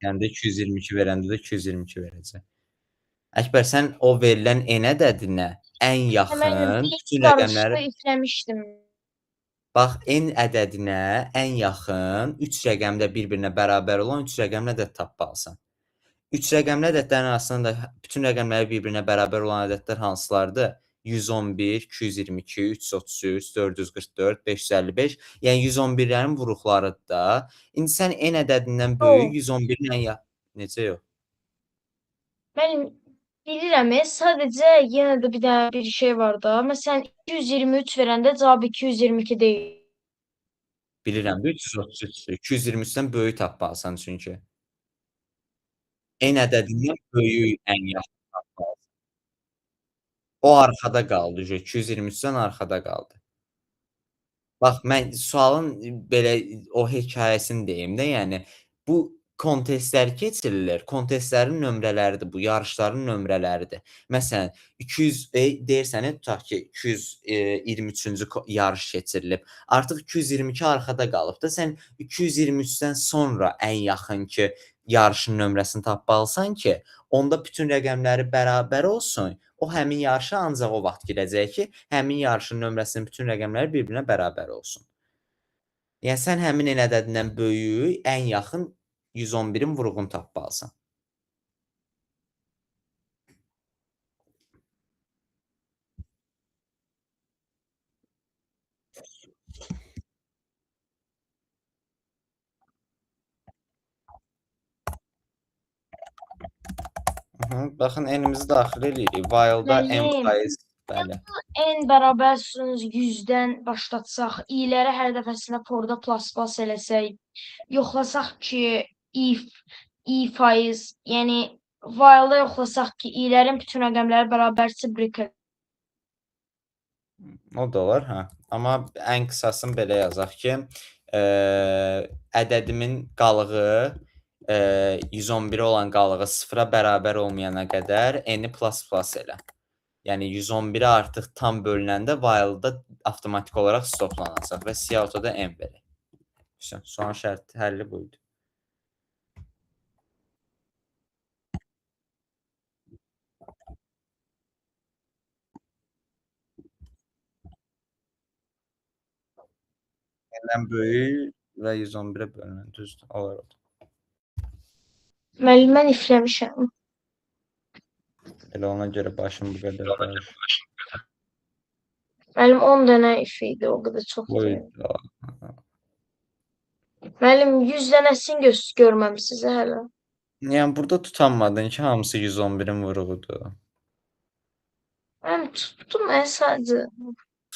Speaker 2: Yəni də 222 verəndə də 222 verəcək. Əkbər, sən o verilən n ədədinə ən
Speaker 1: Müəllim
Speaker 2: yaxın
Speaker 1: beyin
Speaker 2: bütün
Speaker 1: qarışdı,
Speaker 2: rəqəmləri
Speaker 1: ifləmişdim.
Speaker 2: bax, n ədədinə ən yaxın 3 rəqəmdə bir-birinə bərabər olan 3 rəqəmli ədəd tapmalısan. 3 rəqəmli ədədlərin arasında da bütün rəqəmləri bir-birinə bərabər olan ədədlər hansılardır? 111, 222, 333, 444, 555. Yəni 111-lərin vuruqlarıdır da. İndi sən n ədədindən böyük
Speaker 1: Yox.
Speaker 2: 111-in ən necə yox?
Speaker 1: Müəllim bilirəm, sadəcə yenə də bir dənə bir şey var da. Məsələn 223 verəndə cavab 222 deyil.
Speaker 2: Bilirəm, 333-dür. 223-dən böyük tapmalısan çünki. N ədədindən böyük ən yaxın tapmalısan. O arxada qaldı. 223-dən arxada qaldı. Bax, mən sualın belə o hekayəsini deyim də, yəni bu kontestlər keçirilir. Kontestlərin nömrələridir bu, yarışların nömrələridir. Məsələn, 200 deyirsən, tutaq ki, 223-cü yarış keçirilib. Artıq 222 arxada qalıb da, sən 223-dən sonra ən yaxın ki, yarışın nömrəsini tapmalısan ki, onda bütün rəqəmləri bərabər olsun. O həmin yarışa ancaq o vaxt girəcək ki, həmin yarışın nömrəsinin bütün rəqəmləri bir-birinə bərabər olsun. Yəni sən həmin n ədədindən böyük, ən yaxın 111-in vuruğunu tapmalısan. Baxın, n-imizi daxil eləyirik. While-da n
Speaker 1: Müəllim,
Speaker 2: faiz, bəli.
Speaker 1: n bərabər 100-dən başlatsaq, i-ləri hər dəfəsində forda plus eləsək, yoxlasaq ki, i faiz, yəni while-da yoxlasaq ki, i-lərin bütün rəqəmləri bərabərsə break.
Speaker 2: O da olar, hə. Amma ən qısasını belə yazaq ki, ədədimin qalığı 111 olan qalığı 0-a bərabər olmayana qədər n-i plus elə. Yəni 111-ə artıq tam bölünəndə while-da avtomatik olaraq stoplanacaq və Cout-da n verək. Son şərt həlli buydu. N-dən böyük və 111-ə bölünən, düzdür, olar o da.
Speaker 1: Müəllim, mən ifləmişəm.
Speaker 2: Elə ona görə başım bu qədər qarışır.
Speaker 1: Müəllim 10 dənə if idi, o qədər çox deyil.
Speaker 2: Buydu.
Speaker 1: Müəllim 100 dənəsini görməmisiniz hələ.
Speaker 2: Yəni burada tutanmadın ki, hamısı 111-in vuruğudur.
Speaker 1: Mən tutdum sadəcə.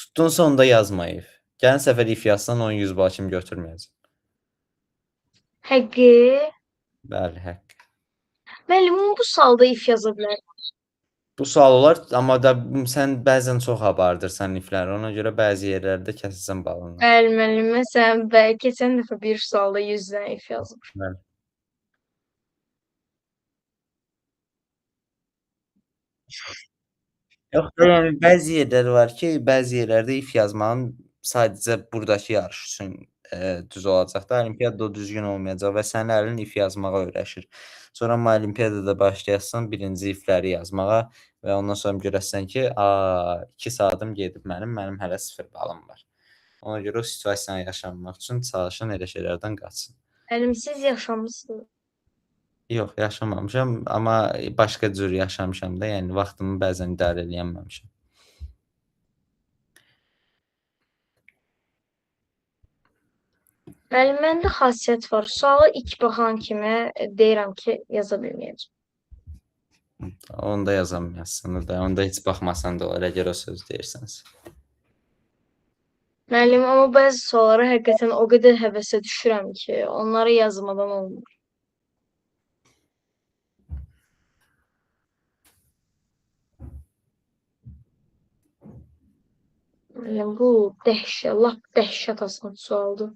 Speaker 2: Tutdunsa onda yazmayıb. Gələn səfər if yazsan 10-100 bal kimi götürməyəcək.
Speaker 1: Həqqi.
Speaker 2: Bəli, haqq.
Speaker 1: Müəllim, bu salda if yaza bilər.
Speaker 2: Bu sual olar, amma da sən bəzən çox abardırsan ifləri. Ona görə bəzi yerlərdə kəsəcəm balını.
Speaker 1: Bəli, müəllim, məsələn, keçən dəfə bir sualda 100 dənə if yazmışam.
Speaker 2: Bəli. Yox, yəni bəzi yerlər var ki, bəzi yerlərdə if yazmağın sadəcə buradakı yarış üçün düz olacaq da, olimpiyada o düzgün olmayacaq və sənin əlin if yazmağa öyrəşir. Sonra olimpiyadada başlayasın birinci ifləri yazmağa və ondan sonra görəsən ki, 2 saatim gedib mənim hələ 0 balım var. Ona görə o situasiyanı yaşamamaq üçün çalışın elə şeylərdən qaçsın.
Speaker 1: Müəllim, siz yaşamısınız.
Speaker 2: Yox, yaşamamışam, amma başqa cür yaşamışam da, yəni vaxtımı bəzən idarə edəməmişəm.
Speaker 1: Müəllim, məndə xasiyyət var. Suala ilk baxan kimi deyirəm ki, yaza bilməyəcəm.
Speaker 2: Onda yazamazsın da, onda heç baxmasan da olar, əgər o söz deyirsənsə.
Speaker 1: Müəllim, amma bəzi suallara həqiqətən o qədər həvəsə düşürəm ki, onları yazmadan olmur. Müəllim, bu dəhşət, lap dəhşət asan sualdır.